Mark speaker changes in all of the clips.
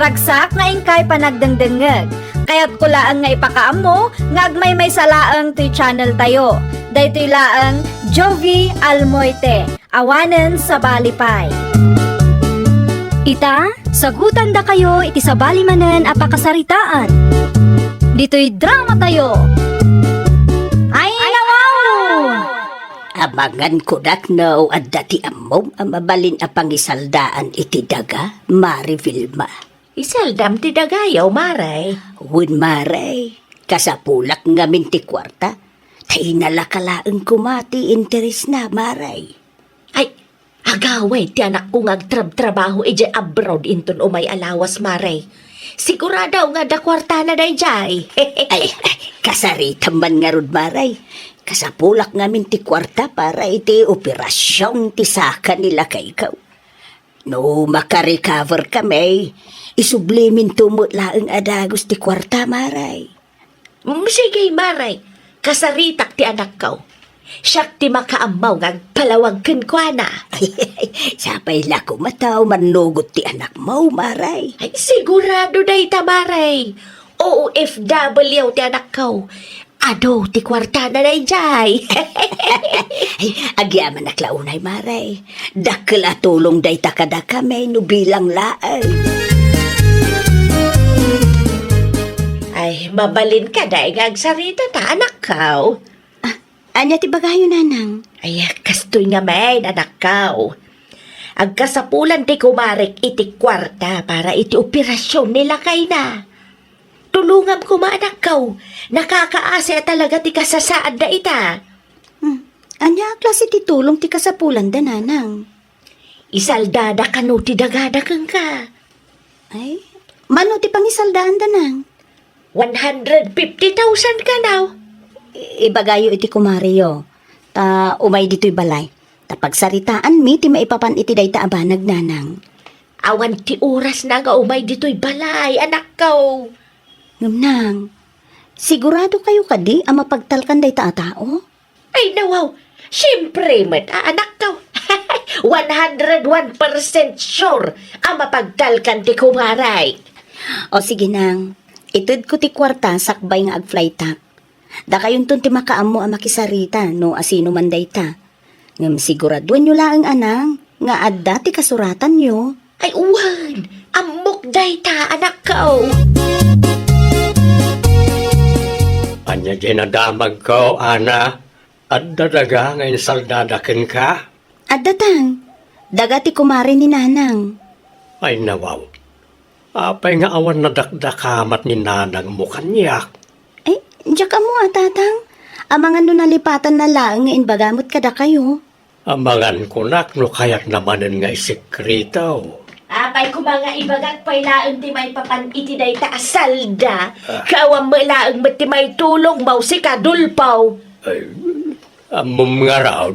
Speaker 1: Naragsak nga ingkay panagdengdengeg. Kaya't kulaang nga ipakaamo, nga agmay may salaang ti channel tayo. Daytoy laang Jovi Almoite, awanen sa Balipay. Ita, sagutan da kayo iti sa balimanen apakasaritaan. Dito'y drama tayo. Ay, nawaw!
Speaker 2: Abangan ko daknaw at dati amom ang mabalin a pangisaldaan iti daga, Mari Vilma.
Speaker 3: Isaldam ti dagayaw, Maray.
Speaker 2: Win Maray, kasapulak nga minti kwarta, tay nalakalaang kumati interes na, Maray.
Speaker 3: Ay, agaway ti anak ko nga agtrab-trabaho ije abroad inton umay alawas, Maray. Siguradaw nga da kwarta na day jay.
Speaker 2: Ay, kasaritan man nga rod, Maray. Kasapulak nga minti kwarta para iti operasyon ti saka nila kay ikaw. No makarecover kami, isublimin tumot laang adagos ti kwarta, Maray.
Speaker 3: Sige, Maray. Kasaritak ti anak ko. Siyak ti makaamaw nga palawagken ko na.
Speaker 2: Sapay lako mataw, manugot ti anak mo, Maray.
Speaker 3: Ay, sigurado day ta, Maray. OFW ti anak ko. Ado, ti kwarta na day jay.
Speaker 2: Ay, agyaman naklaunay, Maray. Dakkel atulong day takada kami, no bilang laang.
Speaker 3: Ay, mabalin ka day gagsarita ta, anak ko.
Speaker 2: Anya ti bagayo, nanang?
Speaker 3: Ay, kastoy nga may, anak ko. Agkasapulan ti kumarek iti kwarta para iti operasyon nila kay na. Tulungam ko anak ko. Nakakaase talaga ti kasasaad na ita.
Speaker 2: Anya klase ti tulong ti kasapulan da, nanang?
Speaker 3: Isaldada ka no ti dagada kang ka.
Speaker 2: Ay, mano ti pangisaldaan da, nang?
Speaker 3: 150,000 ka now.
Speaker 2: Ibagayo iti kumariyo. Ta umay dito'y balay. Ta pagsaritaan mi ti maipapan iti dayta abanag, nanang.
Speaker 3: Awan ti oras na nga umay dito'y balay, anak ko.
Speaker 2: Nang, sigurado kayo kadi ang mapagtalkan dayta a tao?
Speaker 3: Ay, nawaw. Siyempre, anak ko. 101% sure ang mapagtalkan ti kumaray.
Speaker 2: O sige, nang. Itud ko ti kwarta sakbay nga agflytak. Da kayon ti makaamo ang makisarita no asino man dayta. Ngam siguraduan nyo laang anang nga adda ti kasuratan nyo.
Speaker 3: Ay, uwan. Amok dayta, anak ko.
Speaker 4: Anya ginadamag ko, Ana, at dadaga ngayon saldadakin ka?
Speaker 2: Adda tang, daga ti kumari ni nanang.
Speaker 4: Ay nawaw, apay nga awan na dakdakamat ni nanang mo kanyak.
Speaker 2: Eh, diya ka mo tatang. Amangan no nalipatan na laang nga inbagamot kada kayo.
Speaker 4: Amangan ko nak no kaya't namanin nga isekrito.
Speaker 3: Apay ko mga ibagat pa'y laang di may papan iti day taasalda. Kawang mo laang mati may tulong mau si kadulpaw.
Speaker 4: Ay, amom nga raw.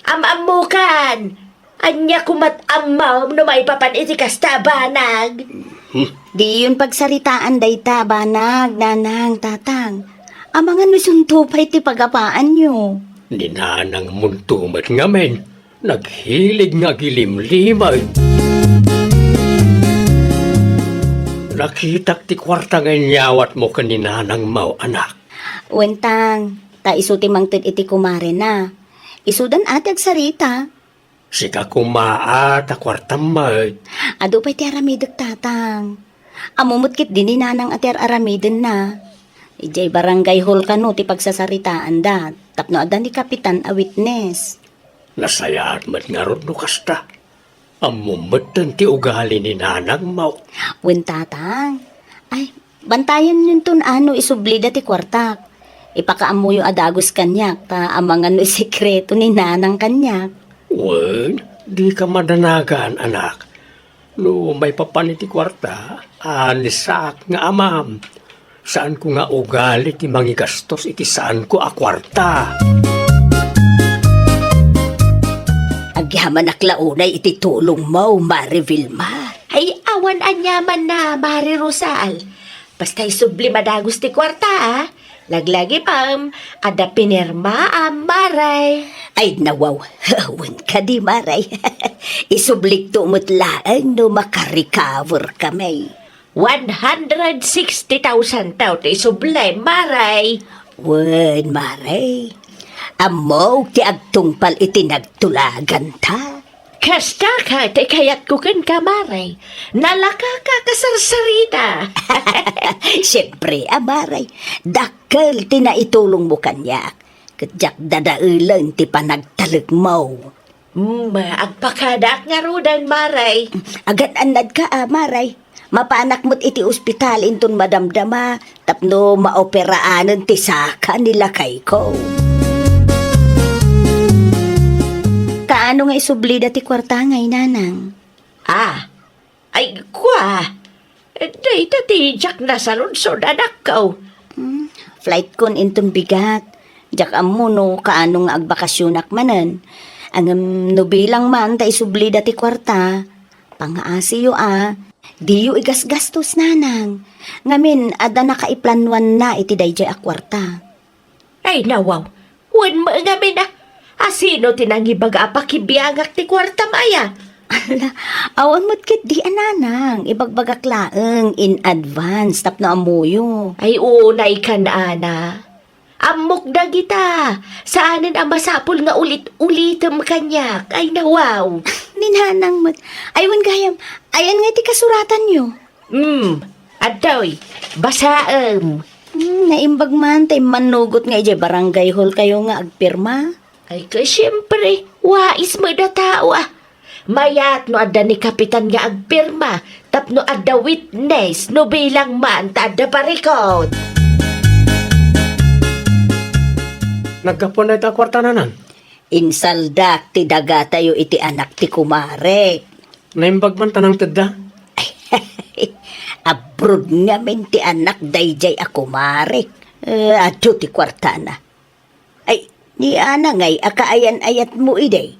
Speaker 3: Amamukan. Anya kumat amaw no may papan iti kastabanag.
Speaker 2: Di yun pagsaritaan dayta banag, nanang, tatang. Amangan no suntupay ti pagapaan nyo.
Speaker 4: Ni nanang muntumat nga men, naghilig nga gilimlimay. Nakitak ti kwarta nga nyawat mo kaninanang mau, anak.
Speaker 2: Wentang, ta isuti mangtid iti kumare na. Isudan ati agsarita.
Speaker 4: Sika kumaat a kwarta may.
Speaker 2: Ado pa'y ti aramidek tatang. Amumutkit din ni nanang ati aramiden na. Ijay barangay hall ka no ti pagsasaritaan da. Tapno adan ni kapitan a witness.
Speaker 4: Nasayaan mat nga ron no kasta. Amumatan ti ugali ni nanang mau.
Speaker 2: Wentatang, ay, bantayan yun tun ano isublida ti kwartak. Ipakaamuyo adagos kanyak, ta amangan no sekreto ni nanang kanyak.
Speaker 4: Wen, di ka madanagan, anak. No, may papaniti kwarta, anisak nga amam. Saan ko nga ugali ti mangigastos iti saan ko a kwarta.
Speaker 2: Agyaman aklaunay iti tulong mo, Mari Vilma.
Speaker 3: Ay, awan anyaman na, Mari Rosal. Basta'y subli madagos ti kwarta, ah. Laglagi pam, ada pinirma ang Maray.
Speaker 2: Ay nawaw, hawan ka di Maray. Isublik tumot laang no makarecover kami.
Speaker 3: 160,000 tao ti sublay, maray.
Speaker 2: Wen, maray. Amo ti agtungpal iti nagtulagan ta.
Speaker 3: Kasta ka, ti kayat ko kan ka, maray. Nalaka ka kasarsarita.
Speaker 2: Siyempre, amaray. Dakkel ti naitulong mo kanyak. Kadyak dadailan ti panagtalag mo.
Speaker 3: Agpakadak nga rudan, maray.
Speaker 2: Agad anad ka, amaray. Mapanak mo't iti ospital inton madamdama. Tapno maoperaanan ti saka nila kay ko. Kaano nga isublida ti kwarta ngay, nanang?
Speaker 3: Ay, kwa. Day ti jak na sa lunsod, anak ko.
Speaker 2: Flight kon inton bigat. Jak amo no kaano nga agbakasyonak manen. Ang nubilang man ta isublida ti kwarta. Pangaasiyo Diyo igasgastos, nanang. Ngamin, ada nakaiplanwan na iti dayjay a kwarta.
Speaker 3: Ay, nawaw. Wan mo nga na. Asino tinangibaga apakibiyangak ti kwarta maya?
Speaker 2: Ala, awan mo't kit di ananang. Ibagbagak laeng in advance tapno amuyo.
Speaker 3: Ay, unay ka na, ana. Amok na kita. Saanin ang masapol nga ulit-ulitam kanyak. Ay, nawaw.
Speaker 2: Ninanang mo't. Aywan gayam. Ayan nga iti kasuratan nyo.
Speaker 3: Adoy. Basaem.
Speaker 2: Naimbag man tay manugot nga ije barangay hall kayo nga agpirma.
Speaker 3: Ay, ka siyempre. Wais mo na tao Mayat no adda ni kapitan nga agpirma. Tapno adda witness no bilang man ta adda parikot.
Speaker 4: Nagkapon na ito kwarta nanan.
Speaker 2: Insaldak ti daga tayo iti anak ti kumarek.
Speaker 4: Naimbag man tanang tedda.
Speaker 2: Abroad nga men ti anak dayjay a kumarek. Adto ti kwarta na. Ay, ni ana ngay akaayan-ayat mo iday.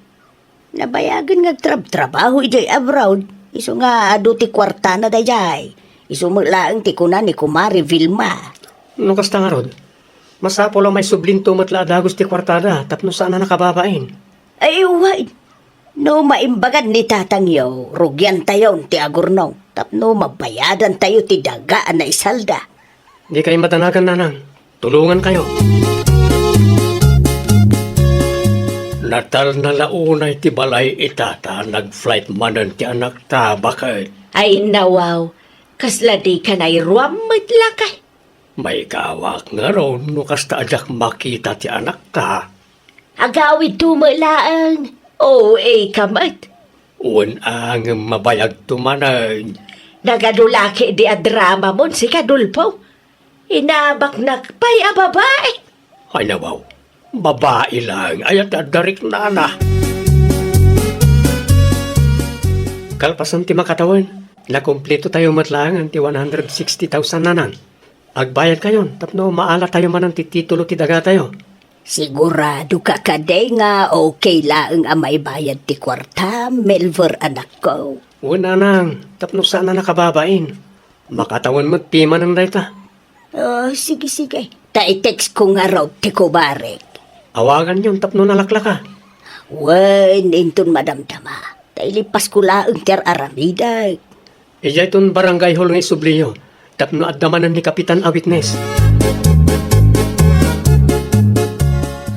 Speaker 2: Nabayagan nga trabaho iday abroad. Iso nga adu ti kwarta na dayjay. Iso mo laeng ti kuna ni Kumari Vilma.
Speaker 4: No kasta nga rod. Masapo lang may sublin tumatla dagos ti kwartada tapno sana nakababain.
Speaker 2: Ay, wait. No maimbagan ni tatang yaw, rugyan tayo ti agurnaw. Tapno mabayadan tayo ti dagaan na isalda.
Speaker 4: Di kayo matanagan, nanang. Tulungan kayo. Natal na launay ti balay itata, nag-flight manan ti anak ta, bakit?
Speaker 3: Ay, nawaw. Kasla di ka na'y ruwamit lakay.
Speaker 4: May kawak nga raw, no kasta ajak makita ti anak ta.
Speaker 3: Agawid tumalaang. Kamat.
Speaker 4: Un ang mabayag tumanay.
Speaker 3: Nagadulaki di a drama mon si Kadulpo. Inabak nakpay a babae.
Speaker 4: Ay nawaw, babae lang, ayat adarik na. Kalpasan ti makatawan, nakumpleto tayo matlangan ti 160,000 nanan. Agbayad kayon, tapno maala tayo man ang titulo ti daga tayo.
Speaker 2: Sigurado ka kaday nga okay laeng amay bayad ti kwarta, Melver anak ko.
Speaker 4: Una nang, tapno sana nakababain. Makatawan mo't pima ng dayta.
Speaker 2: Sige. Ta-text ko nga raw ti kubarek.
Speaker 4: Awagan yun, tapno nalaklaka.
Speaker 2: Wen, inton madamdama. Tailipas ko laeng ti aramida.
Speaker 4: Iyay ton barangay hall ng isubliyo. Tapno adamanan ni Kapitan a witness.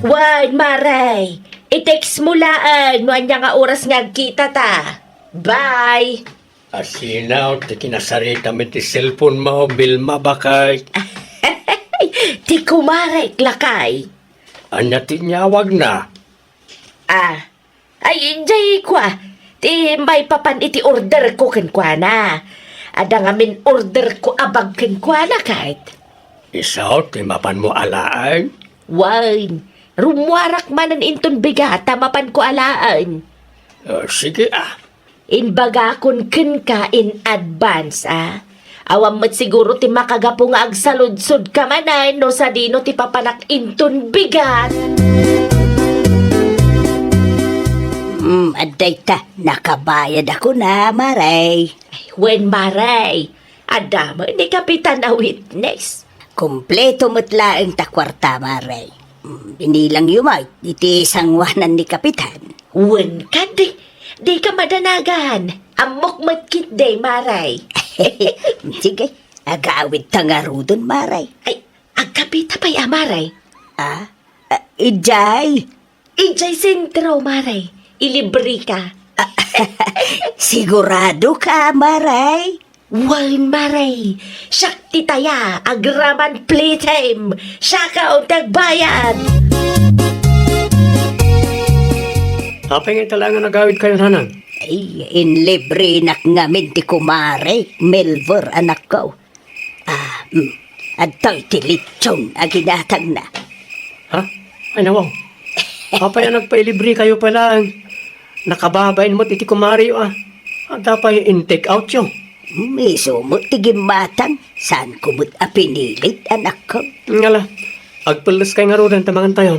Speaker 3: Wan, Maray. I-text mo laan. Nuan niya nga oras nga kita ta. Bye.
Speaker 4: Asinaw, ti kinasarita mi ti cellphone mo, Bilma bakay.
Speaker 3: Ti kumarek lakay.
Speaker 4: Anya ti nyawag na.
Speaker 3: Ay, jay kwa. Ti may papan iti order ko kenkwa na. Ada nga min order ko abag kenkwa na kahit.
Speaker 4: Isaw, ti mapan mo alaan.
Speaker 3: Wan, rumwarak manan inton bigata mapan ko alaan.
Speaker 4: Sige
Speaker 3: Inbaga kun ken ka in advance Awam mat siguro ti makagapo nga agsaludsod ka manay no sa dino ti papanak inton bigat.
Speaker 2: Aday ta, nakabayad ako na, Maray.
Speaker 3: Wen Maray, adama ni Kapitan a witness.
Speaker 2: Kompleto mo't laeng ta kwarta, Maray. Binilang yumay, iti sangwanan ni Kapitan.
Speaker 3: Wen ka di ka madanagan. Amok matkit day Maray.
Speaker 2: Sige, agawid ta nga rudon, Maray.
Speaker 3: Ay, ang kapita pa'y amaray.
Speaker 2: Ijay,
Speaker 3: Ijay sentro, maray. Ilibre ka.
Speaker 2: sigurado ka, Maray?
Speaker 3: Wan, maray. Shakti taya, agraman playtime. Siya ka ang tagbayad.
Speaker 4: Apay nga talaga nagawid kayo, nanang.
Speaker 2: Ay, inlibre nak ngamin ti kumare, Melvor anak ko. At to'y tilitsyon aginatang na.
Speaker 4: Ha? Ay, nawaw. Apay nga nagpailibre kayo pala. Nakababain mo't iti kumari, Dapat in-take out yun.
Speaker 2: Miso mo tigimatang, saan kumot apinilit anak ko?
Speaker 4: Ngala, agpalas kay nga rodan tamangan tayo.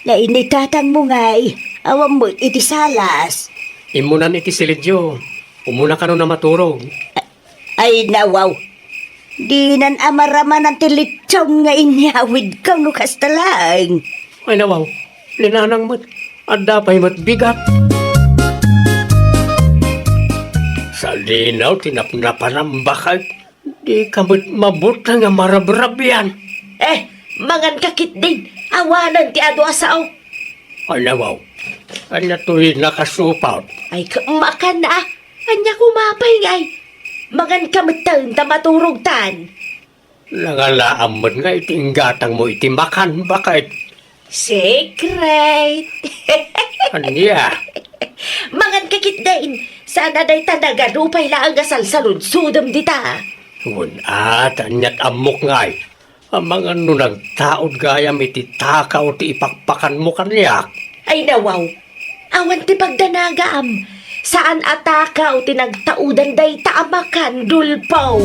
Speaker 2: Na initatang mo nga'y, awam mo iti salas.
Speaker 4: Imunan iti silidyo. Umuna ka na maturog.
Speaker 2: Ay nawaw, di nan amaraman ang tilitsyon nga inyawid ka no kastalang.
Speaker 4: Ay, nawaw. Linanang mo't. At dapat mo't bigat. Sa linaw, tinapnapan ang bakal. Di ka mo't mabuta nga marabrab yan.
Speaker 3: Mangan kakit din. Awanan ti ado asaw.
Speaker 4: Ay, nawaw. Ay, natuloy nakasupaw.
Speaker 3: Ay, makan na. Anya kumapay ngay. Mangan kamatang tamaturog tan.
Speaker 4: Nangalaam mo't nga itinggatang mo iti makan bakit.
Speaker 3: Secret.
Speaker 4: Anya,
Speaker 3: Mangan kakit din. Sana day tanaga rupay laang gasal sa lunsudom dita.
Speaker 4: at anyat amok ngay. Ang mga nunang taod gayam iti takaw ti ipakpakan mo kanyak.
Speaker 3: Ay nawaw. Awan ti pagdanagaam. Saan atakaw tinagtaudan day taamakan dulpaw.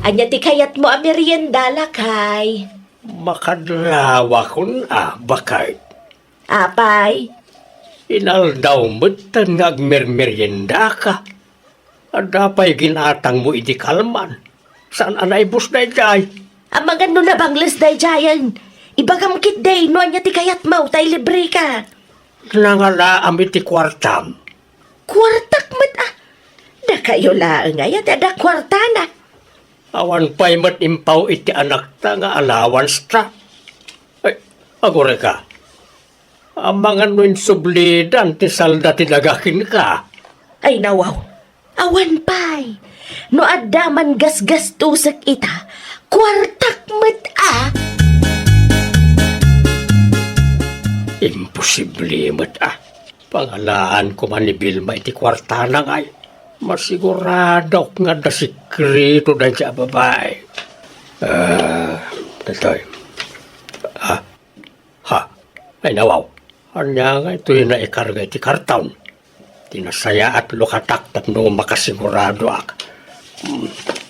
Speaker 3: Anya ti kayat mo a merienda lakay.
Speaker 4: Makadlawa kun bakit.
Speaker 3: Apay.
Speaker 4: Inaldaw mo't nga agmermerienda ka. At dapat ginatang mo iti kalman. Saan anay bus na jay?
Speaker 3: Ang mga no na bangles day jayan. Ibagam kit day no anya ti kayat mo tay libre ka.
Speaker 4: Nangalaam iti kwartam.
Speaker 3: Kwartak mat Da kayo laang ayat ada kwarta na.
Speaker 4: Awan pa'y mat impaw iti anak ta nga allowance ta. Ay, agore ka. Ang mga nuin sublidan ti salda tinagakin ka.
Speaker 3: Ay nawaw. Awan pay. No adaman gasgas tusak ita. Kwartak mat
Speaker 4: Imposible mat Pangalaan ko man ni Bilma iti kwarta na ngay. Masigurado nga da sikreto na siya babae. Tatoy. Ay nawaw. Anya nga ito'y na ikarga iti kartaon. Tinasaya at lukatak no makasigurado ak.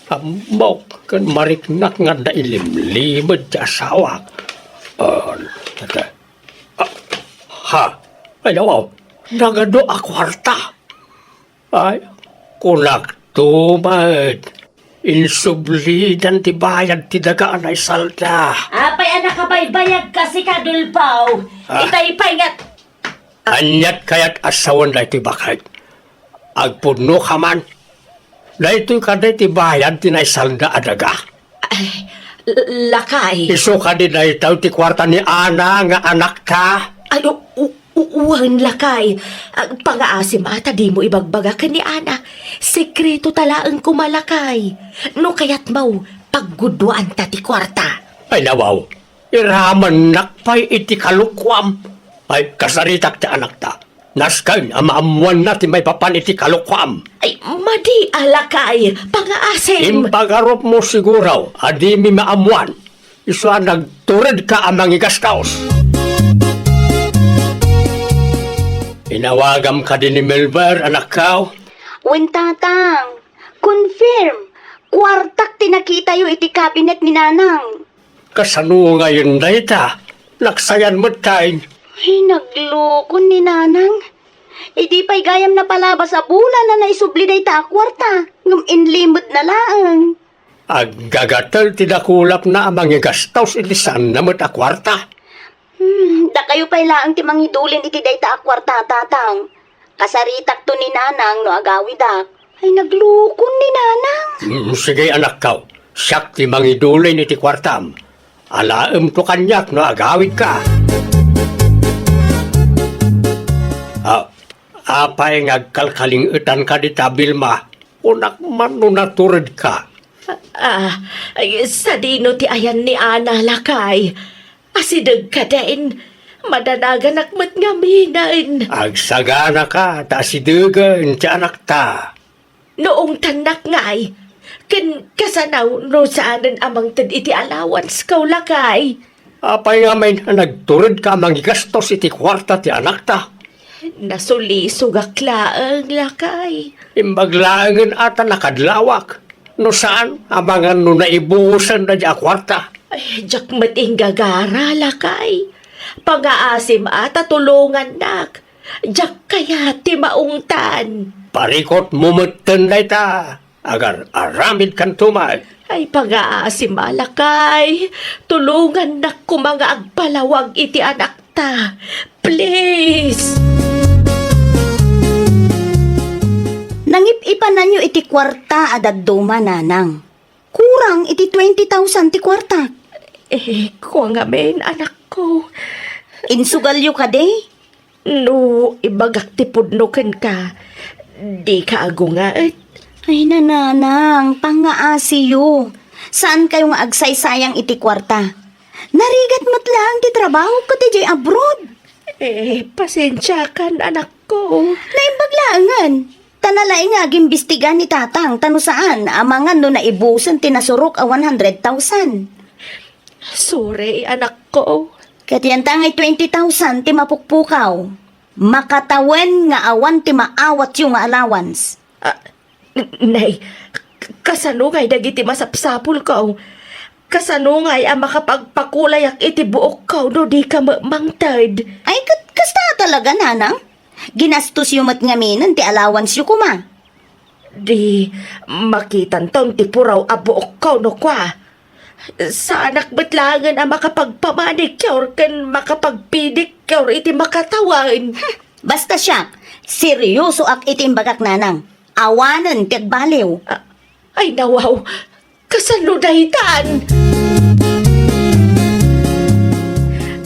Speaker 4: Amok kan mariknak nga da ilimlimad sa asawa. Tatoy. Ay nawaw. Nagado a kwarta. Ay, kulak tumad. Insublidan ti bayad ti dagaan ay salda.
Speaker 3: Apay anak kabaybayag kasi kadulpaw. Itay paingat.
Speaker 4: Anyat kayat asawan na iti bakit. Agpuno ka man. Na ito'y kada iti bayad ti na salda adaga.
Speaker 3: Lakay.
Speaker 4: Iso ka din na itaw ti kwarta ni Ana nga anak ka.
Speaker 3: Ay, uwan lakay. Pangaasim ata di mo ibagbaga ka ni Ana. Sekreto talaang kumalakay. No kayat mau, paggudwaan ta ti kwarta.
Speaker 4: Ay nawaw. Iraman nakpay iti kalukwam. Ay kasaritak ti anak ta. Naskain amaamuan natin may papan iti kalukwam.
Speaker 3: Ay, madi alakay. Pangaasim.
Speaker 4: Impagarop mo siguraw, adi mi maamuan. Iso nagturid ka amang igastaos. Inawagam ka din ni Melbar, anak ka.
Speaker 2: Tatang, confirm. Kwartak tinakita yung iti cabinet ni Nanang.
Speaker 4: Kasano ngayon na ita? Naksayan mo't kain.
Speaker 2: Ay, nagloko ni Nanang. Di pa'y gayam na palabas sa bulan na naisubli na ita kwarta. Ngam inlimot na lang.
Speaker 4: Agagatal tinakulap na amang igastaos ilisan na mo't akwarta.
Speaker 2: Da kayo pa'y laang ti mangidulin iti dayta kwarta, tatang. Kasaritak to ni Nanang no agawid ay naglukon ni Nanang.
Speaker 4: Sige anak kaw, siyak ti mangidulay ni ti kwartam. Alaem to kanyak no agawid ka. Apay ngagkalkalingitan ka di tabilma, unak man no naturid ka.
Speaker 3: Sa dino ti ayan ni Ana lakay. Asidag ka din. Madanagan akmat nga minain.
Speaker 4: Agsagana ka, ta sidegan ti anak ta.
Speaker 3: Noong tanak ngay, kasanaw no saanan amang tad iti allowance kaw lakay.
Speaker 4: Apay nga may nagturid ka mangigastos iti kwarta ti anak ta.
Speaker 3: Nasulisog aklaang lakay.
Speaker 4: Imbaglaangan ata nakadlawak. No saan, abangan no naibuhusan na di akwarta.
Speaker 3: Ay, jak mating gagara lakay. Pag-aasim ata tulungan nak. Jak kaya ti maungtan.
Speaker 4: Parikot mumutan na ita. Agar aramid kan tumay.
Speaker 3: Ay pag-aasim alakay. Tulungan nak ko mga agpalawag iti anak ta. Please!
Speaker 2: Nangip-ipan nanyo iti kwarta adagduma Nanang. Kurang iti 20,000 ti kwarta.
Speaker 3: Ko nga men, anak ko.
Speaker 2: Insugalyo ka de?
Speaker 3: No, ibagak ti pudnoken ka. Di ka agungaet.
Speaker 2: Ay Nanang, pangaasiyo. Saan kayo nga agsaysayang iti kwarta? Narigat mat lang ti trabaho ko ti jay abroad.
Speaker 3: Pasensya kan, anak ko.
Speaker 2: Naimbaglaangan. Tanalay nga gimbistigan ni tatang tano saan amangan no naibusan tinasurok a 100,000.
Speaker 3: Sorry, anak ko.
Speaker 2: Katiyan tangay 20,000 ti mapukpukaw. Makatawan nga awan ti maawat yung nga allowance.
Speaker 3: Nay, kasanungay dagiti masapsapul ko. Kasanungay ang makapagpakulayak iti buok ko no di ka mangtad.
Speaker 2: Ay, kasta talaga, Nanang. Ginastos yung matngaminan ti allowance yu kuma.
Speaker 3: Di makitan tong ti puraw a buok ko no kwa. Sa anak betlangan ang makapagpamanik kyor kan makapagpidik kyor iti makatawan.
Speaker 2: Basta siya, seryoso ak itimbagak Nanang. Awanan ti agbaliw.
Speaker 3: Ay nawaw, kasaludahitan.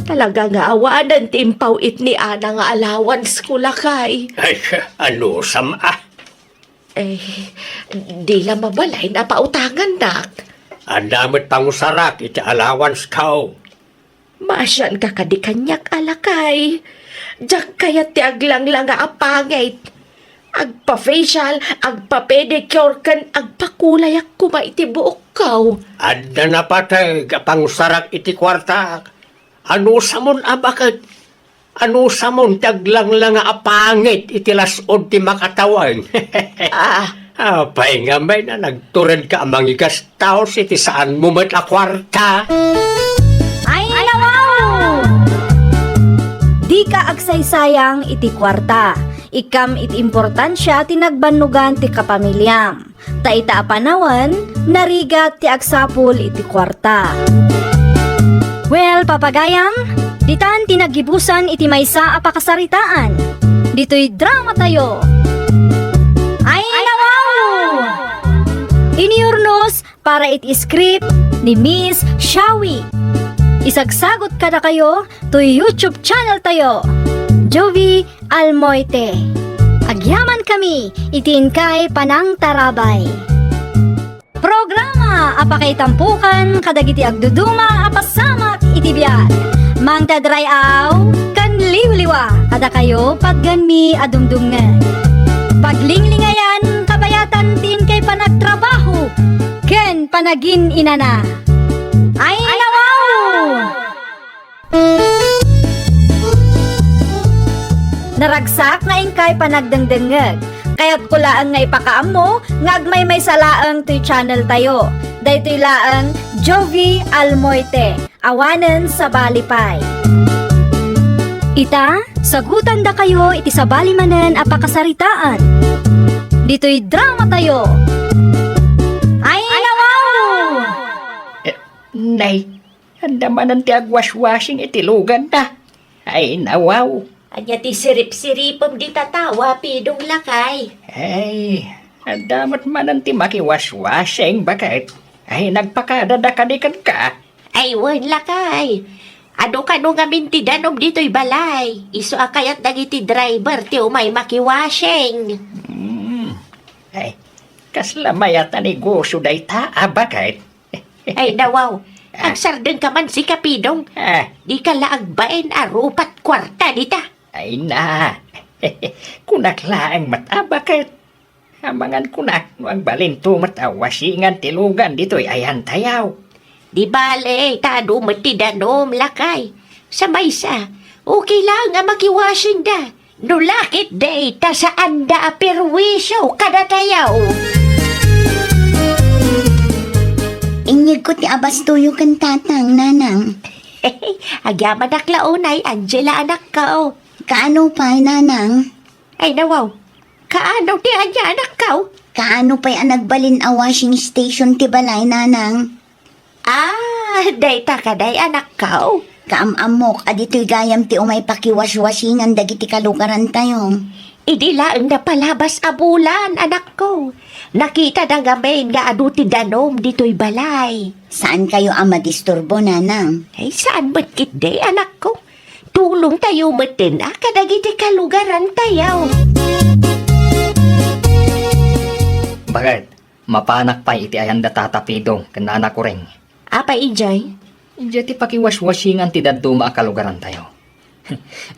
Speaker 3: Talaga nga awanan timpaw it ni Ana nga allowance ko lakay.
Speaker 4: Ay, ano sama?
Speaker 3: Di lang mabalay na pautangan nak.
Speaker 4: Ang damit pangusarak iti allowance kaw.
Speaker 3: Masyan ka kadikanyak alakay. Diyak kaya ti aglang-lang nga apangit. Agpa-facial, agpa-pedicure kan, agpakulayak kuma iti buok kaw.
Speaker 4: Anda na patay pangusarak iti kwarta. Ano samon abakit? Ano samon taglang lang nga apangit iti lasod ti makatawan. Apay nga may na nagtured ka amang igastaw iti saan mo met a kwarta.
Speaker 1: Ay, wow! Di ka agsaysayang iti kwarta. Ikam iti importansya tinagbanugan ti kapamilyam. Ta ita apanawan, narigat ti agsapul iti kwarta. Well, papagayam, ditan tinagibusan iti maysa a pakasaritaan. Dito'y drama tayo. Ay, wow! Iniurnos para iti script ni Miss Shawi. Isagsagot ka na kayo to YouTube channel tayo, Jovi Almoite. Agyaman kami, itin kay Panang Tarabay. Programa apakay tampukan kadagiti agduduma apasamak iti biag. Mang tadrayaw kan liwliwa kada kayo pagganmi adumdumngan. Paglinglingayan kabayatan tin kay panagtrabaho ken panagin inana. Ay wow! Naragsak nga ingkay panagdengdengeg. Kaya't kulaan nga ipakaam mo, nga agmay may salaang to'y channel tayo. Dahito'y laang Jovi Almoite, awanen sa balipay. Ita, sagutan da kayo iti sa balimanen a pakasaritaan. Dito'y drama tayo. Ay, wow!
Speaker 5: Nay, andaman ang tiagwas-wasing itilugan na. Ay, nawaw.
Speaker 3: Anya ti sirip-siripom di tatawa, pidong lakay.
Speaker 5: Ay, damat man ti makiwaswaseng bakit? Ay, nagpakadadakadikan ka.
Speaker 3: Ay, wan lakay. Ano ka nung amin ti danom dito'y balay? Iso akayat dagiti driver ti umay makiwasheng.
Speaker 5: Ay, kaslamay at negosyo day taa bakit?
Speaker 3: Ay, nawaw. Agsardeng ka man si Kapidong.
Speaker 5: Ah,
Speaker 3: Di ka laagbain arupat kwarta dita.
Speaker 5: ay na. Kunakla ang mata bakit? Amangan kunak no ang balinto matawasingan tilugan dito'y ayan tayaw.
Speaker 3: Di bale, tado mati danom lakay. Sabay sa, okay lang nga makiwashing da. No lakit day, ta saan da perwisyo kada tayaw.
Speaker 6: Inyag ko ti abas tuyo kan tatang, nanang.
Speaker 3: Agyaman naklaunay, Angela anak ka o.
Speaker 6: Kaano pa'y, nanang?
Speaker 3: Ay nawaw, kaano ti anya anak ka o?
Speaker 6: Kaano pa'y ang nagbalin a washing station ti balay, nanang?
Speaker 3: Day ta ka day anak ka o.
Speaker 6: Kaamamok, adito'y gayam ti umay pakiwaswasingan dagiti kalugaran tayo.
Speaker 3: Idi laeng napalabas a bulan, anak ko. Nakita na gamin nga adu ti danom dito'y balay.
Speaker 6: Saan kayo ang madisturbo, nanang?
Speaker 3: Ay, saan ba't kit day, anak ko? Tulong tayo matin, kadagiti kalugaran tayo.
Speaker 5: Bakit? Mapanak pa iti ayan da tatapidong kanana ko ring.
Speaker 3: Apa, Ijay?
Speaker 5: Ijay ti pakiwaswasingan ti daddo maakalugaran tayo.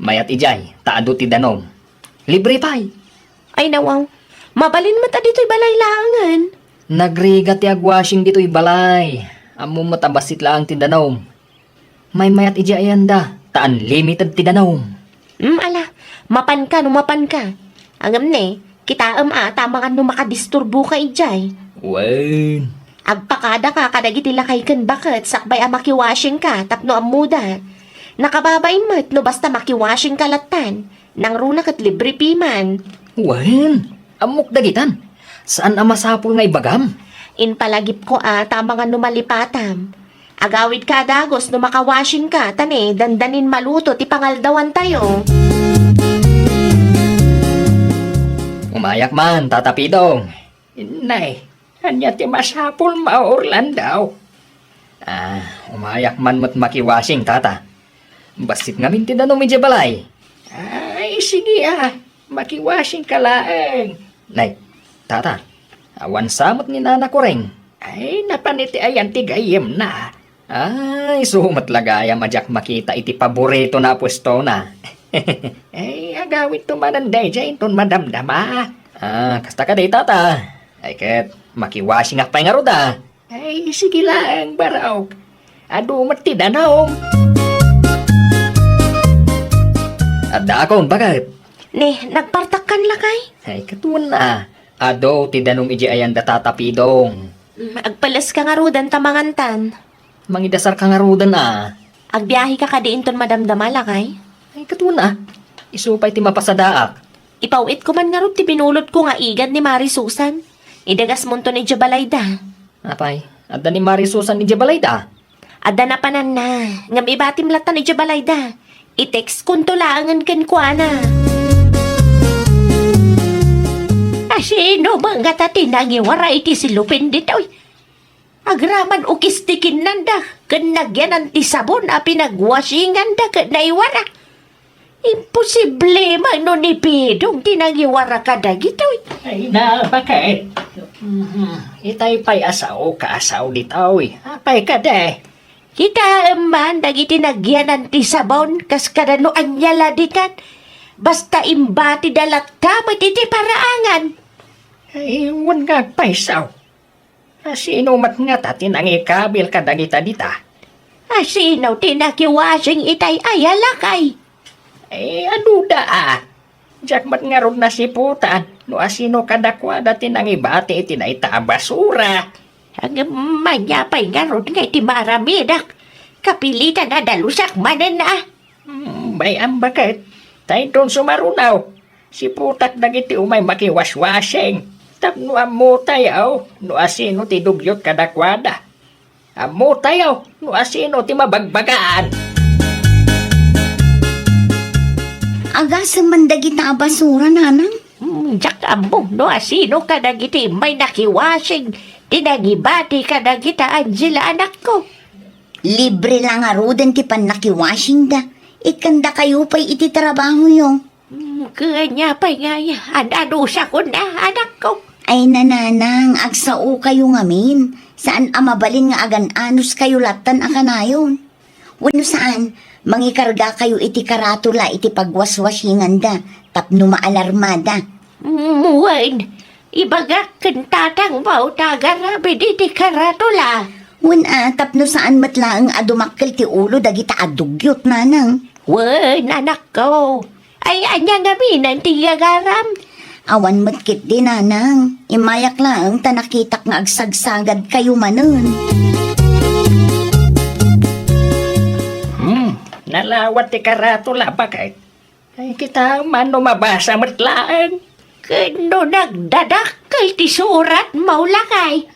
Speaker 5: Mayat ijay, taado ti danom. Libre pa'y.
Speaker 3: Ay, nawaw. Mabalin mata dito'y balay langan.
Speaker 5: Nagriga ti agwashing dito'y balay. Amo matabasit lang ti danom. May mayat ijay ayan da. Taan limited ti danom.
Speaker 3: Ala, mapan ka, numapan ka. Angam ne, kita tamangan no makadisturbo ka, Ijay.
Speaker 5: Wen.
Speaker 3: Agpakada ka kadagiti lakay ken bakit sakbay a makiwashing ka tapno amuda. Nakababain mo't no basta makiwashing ka latan. Nang runa kat libre piman.
Speaker 5: Wen. Amok dagitan. Saan ang masapol nga ibagam?
Speaker 3: In palagip ko tamangan no malipatam. Agawid ka dagos no makawashing ka tane dandanin maluto ti pangaldawan tayo.
Speaker 5: Umayak man, tatapidong. Nay, anya ti masapol maurlan daw. Umayak man mo't makiwasing, tata. Basit ngamin ti danom iti balay. Ay, sige makiwasing ka laeng. Nay, tata, awan samot ni nana ko ring. Ay, napaniti ayan ti gayem na. Ay, sumat lagayam ajak makita iti paborito na pwesto na. Ay, agawit tumananday dyan ton madamdama. Kasta ka day, tata. Ay, ket, makiwasing akpay nga roda. Ay, sige lang, baraw. Ado mati danaw. Adda akong bakit?
Speaker 3: Ne, nagpartakkan lakay.
Speaker 5: Ay, katuan na. Ado, ti danom iji ayan da tatapidong.
Speaker 3: Agpalas ka nga rudan tamangantan.
Speaker 5: Mangidasar ka nga rodan
Speaker 3: Agbiyahe ka kadiin ton madamdama lakay.
Speaker 5: Ay, katuan na. Isupay ti mapasadaak.
Speaker 3: Ipawit ko man nga ron ti binulot ko nga igan ni Mari Susan. Idagas mo to ni Jabalayda.
Speaker 5: Apay, adda ni Mari Susan ni Jabalayda.
Speaker 3: Adda na panan na. Ngam ibatim lata ni Jabalayda. I-text kunto laangan ken kwa na. Asino ba nga tatinangiwara iti silupin dito? Agraman ukistikin nanda. Ken nagyanan ti sabon a pinagwasingan da ken naiwara. Imposible man no ni Pidong tinangiwara ka da gito.
Speaker 5: Ay na, bakit? Itay pa'y asaw ka asaw ditaw Apay ka de.
Speaker 3: Kita man dagiti nagyanan ti sabon kas kadano anyala dikan. Basta imbati dalat kamay iti paraangan.
Speaker 5: Ay, wan nga paisaw. Sino mat nga tatinangikabil ka dagita dita?
Speaker 3: Asino tinakiwasing itay ayalakay.
Speaker 5: Ay, ano da Diyak mat nga ron nasiputan. No asino kadakwada tinangibati iti na basura.
Speaker 3: Ang manyapay nga ron nga iti maramidak. Kapilitan na dalusak manan na.
Speaker 5: Bayam bakit? Tayo doon sumarunaw. Si putak dagiti umay makiwaswasing. Tapno amo tayaw. No asino ti dugyot kadakwada. Amo tayaw. No asino ti mabagbagaan.
Speaker 6: Ang Ibagasang man dagita basura, nanang.
Speaker 3: Diyak amo, no, asino ka dagiti may nakiwasing, tinagibati ka dagita, Angela, anak ko.
Speaker 6: Libre lang nga roden ti pan nakiwashing da. Ikanda kayo pa'y iti trabaho yung.
Speaker 3: Kanya pa nga anadusa ko na, anak ko.
Speaker 6: Ay nananang, agsao kayo ngamin. Saan amabalin nga agan anos kayo latan akanayon. Wano saan, mangikarga kayo iti karatula iti pagwaswasingan da, tapno maalarmada.
Speaker 3: Muwain, ibagak kentatang mau tagarabi iti karatula.
Speaker 6: Tapno saan matlaang adumakkel ti ulo dagita adugyot nanang.
Speaker 3: Wen, anak ko. Ay, anya nga minan ti gagaram.
Speaker 6: Awan matkit din nanang. Imayak lang tanakitak nga agsagsagad kayo manun.
Speaker 5: Nalawat ti karatula bakit? Ay kita man mabasa matlaan.
Speaker 3: Kano nagdadakkel ti surat maulakay.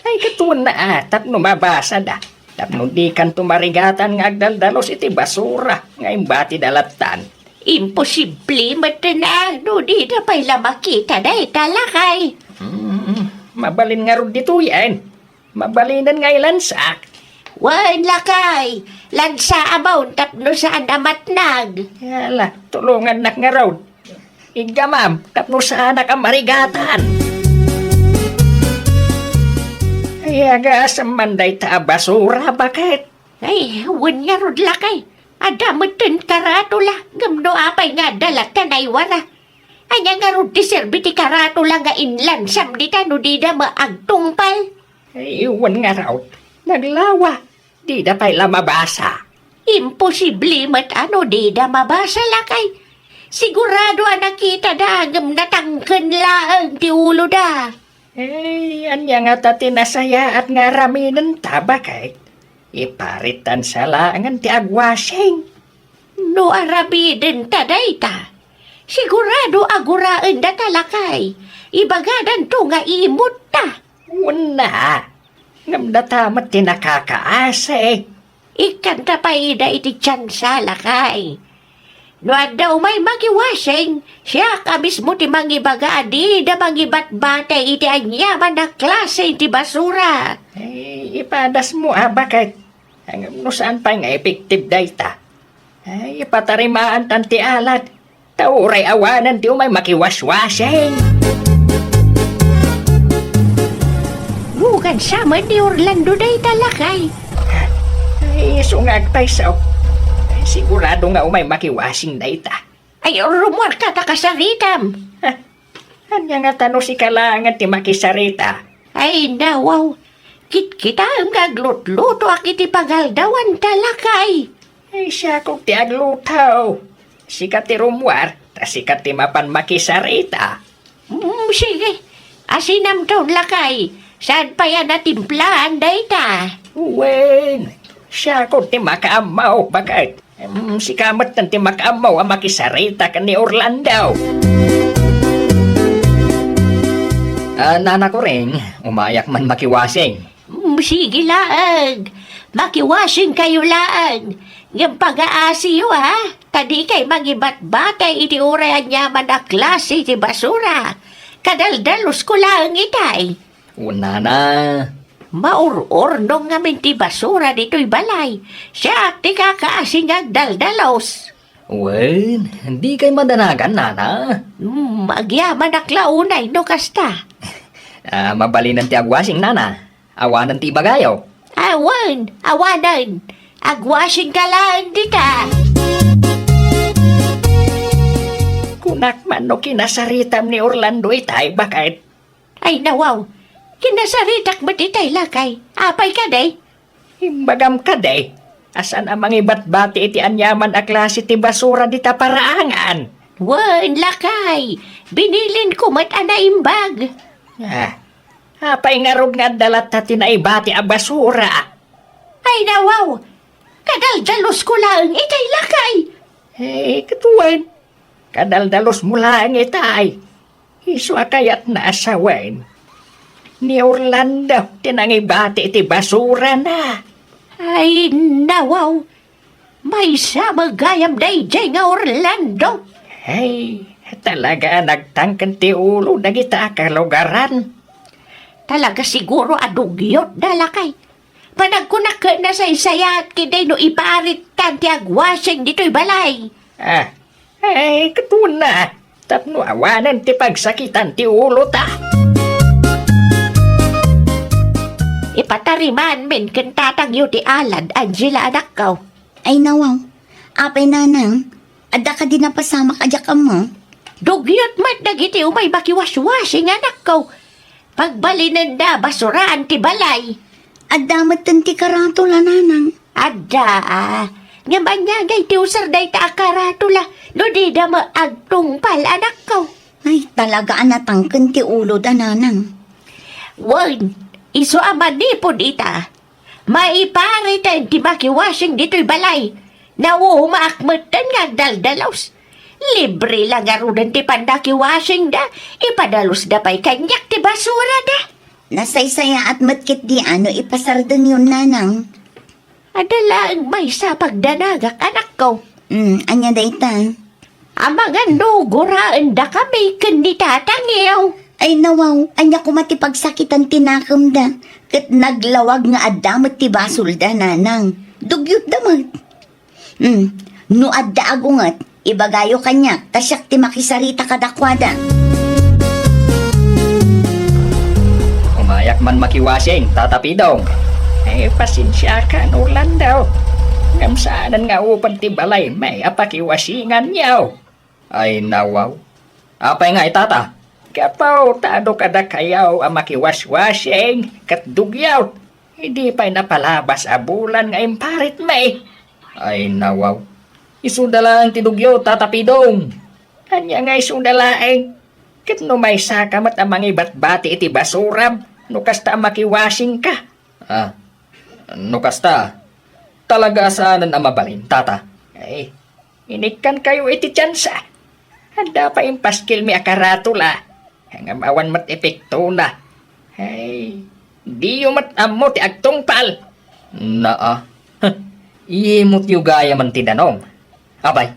Speaker 5: Ay katuan na atap no mabasa da. Tapno di kan tumarigatan nga agdaldalos iti basura nga imbati dalatan.
Speaker 3: Imposible matana, no di na pala makita na italakay.
Speaker 5: Mabalin nga rod dito yan. Mabalinan nga ilansak.
Speaker 3: Wan lakay, lansa amaw tapno saan amatnag.
Speaker 5: Yala, tulungan nak nga rod. Igamam, tapno saan ka marigatan. Ay aga sa manday ta basura bakit?
Speaker 3: Ay, wan nga rod lakay. Adamatan karatula, gamno apay nga dalatan ay wara. Anya nga rod ti serbi ti karatula nga inlansam di tano di na maagtungpal.
Speaker 5: Ay iwan nga raw. Naglawa. Di da pa'y mabasa.
Speaker 3: Imposible matano di na mabasa lakay. Sigurado nakita da agam natangken laang ti ulo da.
Speaker 5: Eh, anya nga ta tinasaya at nga raminan ta bakit? Iparitan sa laangan ti agwasing.
Speaker 3: No arabiden ta dayta. Sigurado aguraan da talakay. Ibagadan to nga imot ta.
Speaker 5: Una. Ngamda tamat ti nakakaasa eh.
Speaker 3: Ikanta pa ida iti tsansa lakay. No daw may magiwasing, siya ka mismo ti mangibaga di da mangibat-bate iti anyaman na klase iti basura.
Speaker 5: Ay, ipadas mo bakit? Hanggang no saan pa nga effective data. Ay, ipatarimaan tan ti alat. Tauray awanan ti umay makiwaswasing.
Speaker 3: Bukan sama ni Orlando day talakay.
Speaker 5: Ay, sungag tayo sa... Ay, sigurado nga umay makiwasing data.
Speaker 3: Ay, rumor ka ta kasaritam.
Speaker 5: Anya nga tano si kalangan ti makisarita.
Speaker 3: Ay, nawaw. Kita ang kaglut-luto akiti pagaldawan talakay.
Speaker 5: Ay, siya kong ti aglutaw. Sikat ti rumwar, ta sikat ti mapan makisarita.
Speaker 3: Sige, asinam taon lakay. Saan pa yan natimplahan dayta?
Speaker 5: Wen, siya kong ti makaamaw. Bakit? Si kamat ng ti makaamaw ang makisarita ka ni Orlando. Nana ko rin, umayak man makiwasing.
Speaker 3: Sige laang. Makiwasing kayo laang. Yung pag-aasiyo ha. Tadi kay magibat-batay iti urayan niya man na klase iti basura. Kadaldalos ko lang itay.
Speaker 5: Una na.
Speaker 3: Maur-urnong ngamin ti basura dito'y balay. Siya ti kakaasing agdaldalos.
Speaker 5: Wen, hindi kay madanagan, Nana.
Speaker 3: Magyaman aklaunay no kasta.
Speaker 5: Mabalinan ti agwasing, Nana. Awanan ti bagayaw.
Speaker 3: Awanan. Agwasing ka lang dita.
Speaker 5: Kunak man no kinasaritam ni Orlando itay, bakit?
Speaker 3: Ay nawaw, kinasaritak ba ditay lakay? Apay ka day?
Speaker 5: Imbagam ka day. Asan ang mga ibat-bati iti anyaman a klase ti basura di ta paraangan?
Speaker 3: Wan lakay, binilin ko mat anaimbag.
Speaker 5: Apay nga rog nga dalat ta tinaibati a basura.
Speaker 3: Ay nawaw, kadaldalos ko lang itay lakay.
Speaker 5: Katuwan. Kadaldalos mo lang itay. Iswa kayat na asawain. Ni Orlando, tinangibati iti basura na.
Speaker 3: Ay nawaw, May sa magayam dayjay nga Orlando.
Speaker 5: Hey, talaga nagtangkan ti ulo na kita kalugaran.
Speaker 3: Talaga siguro adugyot dalakay. Panagkunak na sa isayat kiday no iparit kan ti agwasing dito'y balay.
Speaker 5: Ay, katuna. Tapno awanan ti pagsakitan ti ulo ta.
Speaker 3: Ipatariman min kan tatagyo ti alad, Angela anak ko.
Speaker 6: Ay nawaw, apay nanang, adda ka din napasama ka dyan ka mo.
Speaker 3: Dugyot mat dagiti umay bakiwas-wasing anak ko. Pagbalinan da basuraan ti balay.
Speaker 6: Adda matan ti karatula nanang.
Speaker 3: Adda nga banyagay ti usar day ta akaratula. No di da maagtungpal anak ko.
Speaker 6: Ay, talaga anatangkan ti ulo da nanang.
Speaker 3: Wan, iso amanipod ita. Maiparitan ti makiwasing dito'y balay. Nauhumaakmatan nga daldalaws. Libre lang arudan ti pandakiwasing da. Ipadalos da pa'y kanyak ti basura da.
Speaker 6: Nasaysaya at matkit di ano ipasardan yun nanang.
Speaker 3: Adala ang may sa pagdanagak anak ko.
Speaker 6: Anya da ita.
Speaker 3: Amangan luguraan da kami kundi tatangiyaw.
Speaker 6: Ay nawaw, anya kumatipagsakitan tinakam da. Kat naglawag nga adamot ti basol da nanang. Dugyot damat. No adda agungat, ibagayo kanya, tasyak ti makisarita kadakwada.
Speaker 5: Umayak man makiwasing, tatapidong. Ay, pasensya ka, Orlando. Ngam saanan nga upan ti balay, may apakiwasingan niyaw. Ay, nawaw. Apay nga itata. Kapaw, tado kada kayaw ang makiwaswasing, katdugyaw. Hindi pa'y napalabas a bulan nga imparit may. Ay, nawaw. Isundalaang tidugyaw, tatapidong. Kanya nga isundalaang. Kat no may sakamat ang mga ibat-bati iti basurab, no kasta makiwasing ka. No kasta. Talaga saanan ang mabalin, tata. Ay, inikan kayo iti tsansa. Handa pa impaskil mi akaratula. Hangam awan mat epekto na. Ay, di yung mat amo ti agtungpal. Naa. Iyimot yu gaya man tinanong. Abay,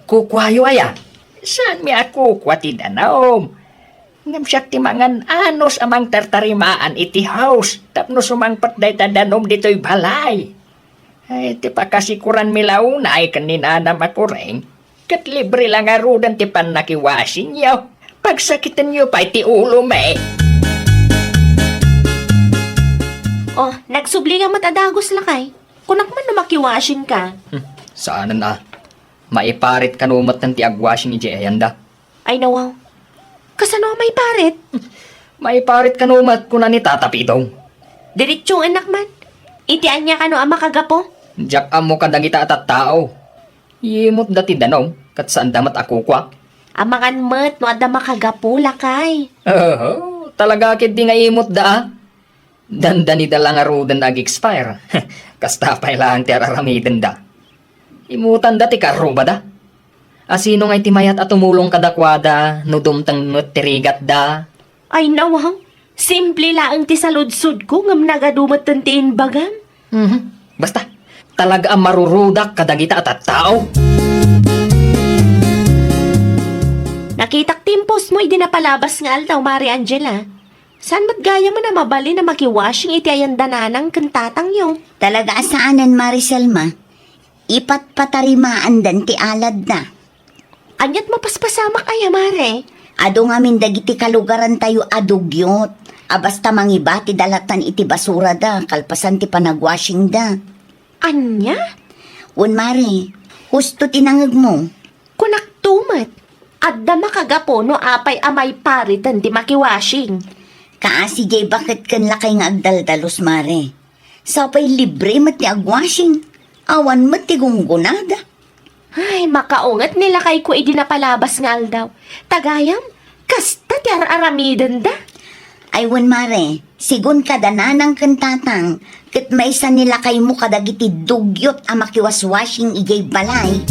Speaker 5: kukwayo aya. Saan mi ako kwa tinanong? Ngam siyak ti mangan anos amang tartarimaan iti house. Tapno sumang patday tadanom dito'y balay. Ay, ti pakasikuran mi launa ay kanina na makureng. Kat libre lang arudan ti pan nakiwasin niyo. Pagsakitan niyo pa iti ulo me.
Speaker 3: Oh, nagsubli nga matadagos lakay. Kunak man na makiwasing ka.
Speaker 5: Saanan maiparit kanumat ng ti agwasing iti ayanda.
Speaker 3: Ay nawaw. Kasano may parit?
Speaker 5: Maiparit kanumat ko na ni tatapidong.
Speaker 3: Diritsong anak man. Itian niya kano ang makagapo?
Speaker 5: Diyak amo kadagita at tao. Yimot dati danom, kat saan damat ako kwa.
Speaker 3: Amangan mat no ada makagapo lakay.
Speaker 5: Talaga kit di nga imot da. Dandani da lang arudan ag-expire. Kasta pa ilang ti araramiden da. Imutan da ti karuba da. Asino nga itimayat at tumulong kadakwada, no dumtang tirigat da.
Speaker 3: Ay nawaw. Simple lang ti saludsud ko ngam nagadumat tantiin bagam.
Speaker 5: Basta, talaga ang marurudak kadagita at tao.
Speaker 3: Nakitak timpos mo, hindi napalabas nga altaw, Mari Angela. Saan ba't gaya mo na mabali na makiwashing iti ayan dananang kantatang yung?
Speaker 6: Talaga saanan Mariselma. Ipat patarimaan dan ti alad na.
Speaker 3: Anyat mapaspasamak ay, Mare.
Speaker 6: Ado nga min dagiti kalugaran tayo adugyot. Basta mangibati dalatan iti basura da, kalpasan ti panagwashing da.
Speaker 3: Anya?
Speaker 6: Un Mari, husto tinangag mo.
Speaker 3: Kunak tumat. Adda makagapo no apay amay paritan di makiwashing.
Speaker 6: Kaasi jay bakit kan lakay nga agdaldalos Mare. Sapay libre mat ni agwashing. Awan mat ti gunggunada.
Speaker 3: Ay, makaungat nila kay ko idinapalabas nga daw. Tagayam, kasta ti aramidan da.
Speaker 6: Aywan Mare, sigun kadananang kantatang, kat may isa nila kay mo kadagiti dugyot ang makiwaswashing igay balay.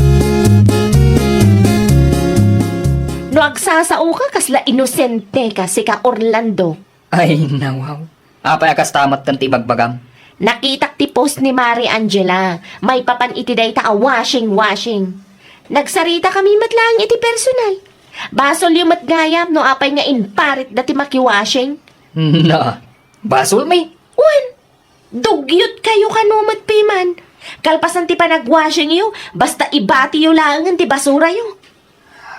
Speaker 3: No agsasao ka kasla inosente ka si ka Orlando.
Speaker 5: Ay, nawaw. Apay akas tamat kan ti bagbagam.
Speaker 3: Nakitak ti post ni Mari Angela. May papan iti day ta a washing. Nagsarita kami matlang iti personal. Basol yung matgayam no apay nga inparit dati makiwashing.
Speaker 5: Na, basol may.
Speaker 3: Uwan, dugyot kayo kanumat piman. Kalpasan ti panagwashing yo, basta ibati yo lang ti basura yo.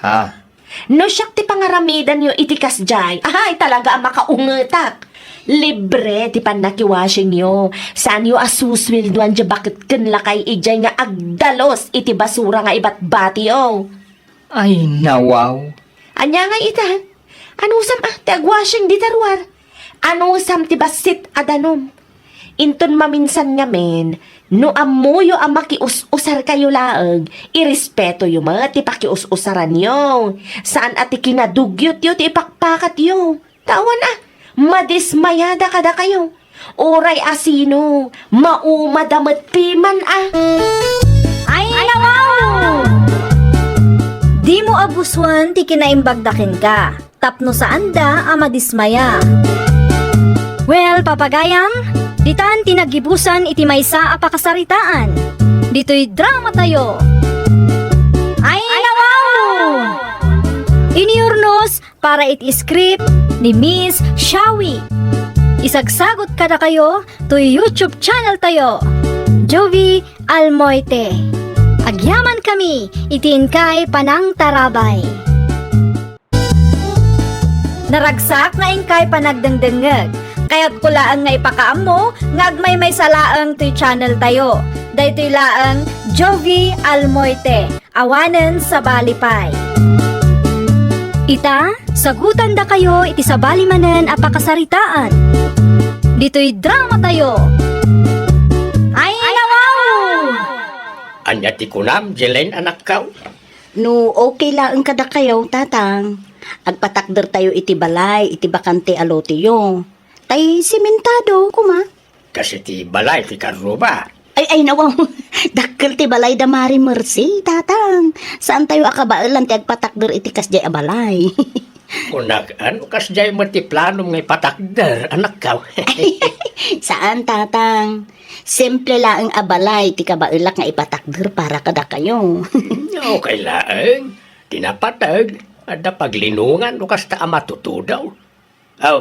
Speaker 5: Ha?
Speaker 3: No siyak ti pangaramidan yo iti kasjay. Ay, talaga ang makaungetak. Libre ti panakiwashing yo. Saan yo asuswilduan dya bakit kanlakay ijay nga agdalos iti basura nga ibat-bati yo.
Speaker 5: Ay, nawaw.
Speaker 3: Anya nga ita? Anusam ti agwashing di tarwar? Anusam ti basit adanom? Inton maminsan nga men, no amuyo ang makius-usar kayo laag, irespeto yung mga ti pakius-usaran yo. Saan ati kinadugyot yo ti ipakpakat yo. Tawan madismayada kada kayo. Oray asino, maumadamat piman
Speaker 1: Ay, nawaw! Di mo abuswan ti kinaimbagdakin ka. Tapno saan da ama dismaya. Well, papagayam, ditan tinagibusan iti maysa a pakasaritaan. Dito'y drama tayo. Ay, nawaw! Iniurnos para iti script ni Miss Shawi. Isagsagot kada kayo to YouTube channel tayo. Jovi Almoite. Agyaman kami, itin kay Panang Tarabay. Naragsak na ingkay panagdengdengeg. Kaya't kulaan nga ipakaam mo, ngagmay may salaang to'y channel tayo. Daytoy laang Jovi Almoite. Awanen sa Balipay. Ita, sagutan da kayo iti sa balimanen a pakasaritaan. Dito'y drama tayo. Ay, nawaw!
Speaker 4: Anya ti kunam, Jelen anak kaw.
Speaker 2: No, okay lang kada kayo, tatang. Agpatakder tayo iti balay, iti bakante alote yo. Tay simentado, kuma.
Speaker 4: Kasi ti balay ti karuba.
Speaker 2: Ay, nawaw. Dakkel ti balay da Mari Mercy, tatang. Saan tayo akabailan ti agpatakder iti kasjay a balay?
Speaker 4: Kunak, ano kasjay mo ti planom ngay patakder, anak kaw.
Speaker 2: Saan, tatang? Simple lang ang abalay, ti kabailak nga ipatakder para kada kayo.
Speaker 4: Okay lang. Tinapatag. Ada paglinungan o kasta matutudaw. Aw,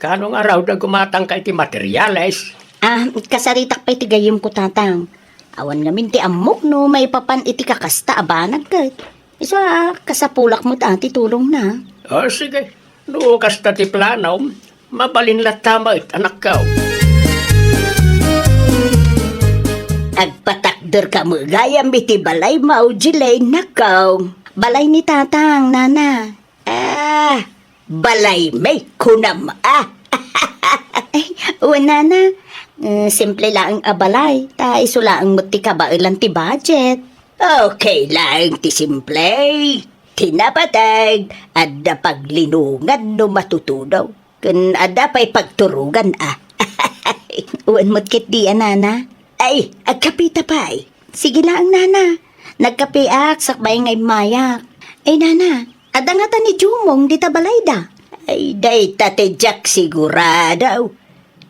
Speaker 4: kanong araw na gumatang ka iti materials.
Speaker 2: Kasaritak pa iti gayim ko, tatang. Awan ngamin ti amok no, may papan iti kakasta abanag kat. Isa, kasapulak mo ti tulong na.
Speaker 4: O sige, no kasta ti planaw, mabalin latama it anak kaw.
Speaker 2: Agpatakder ka mo gayam iti balay maujilay nakaw. Balay ni tatang, nana. Balay may kunam. Ay, nana. Simple lang ang abalay. Ta isula ang muti ka ba ilang ti budget. Okay lang ti simple. Tinapatag. Adda paglinungan no matutudaw. Kun adda pa'y pagturugan Uwan mo't kit di nana. Ay, agkapita pa'y. Sige lang nana. Nagkapiak sakbay ngay mayak. Ay nana, adangatan ni Jumong di tabalay da. Ay day tate Jack sigurado.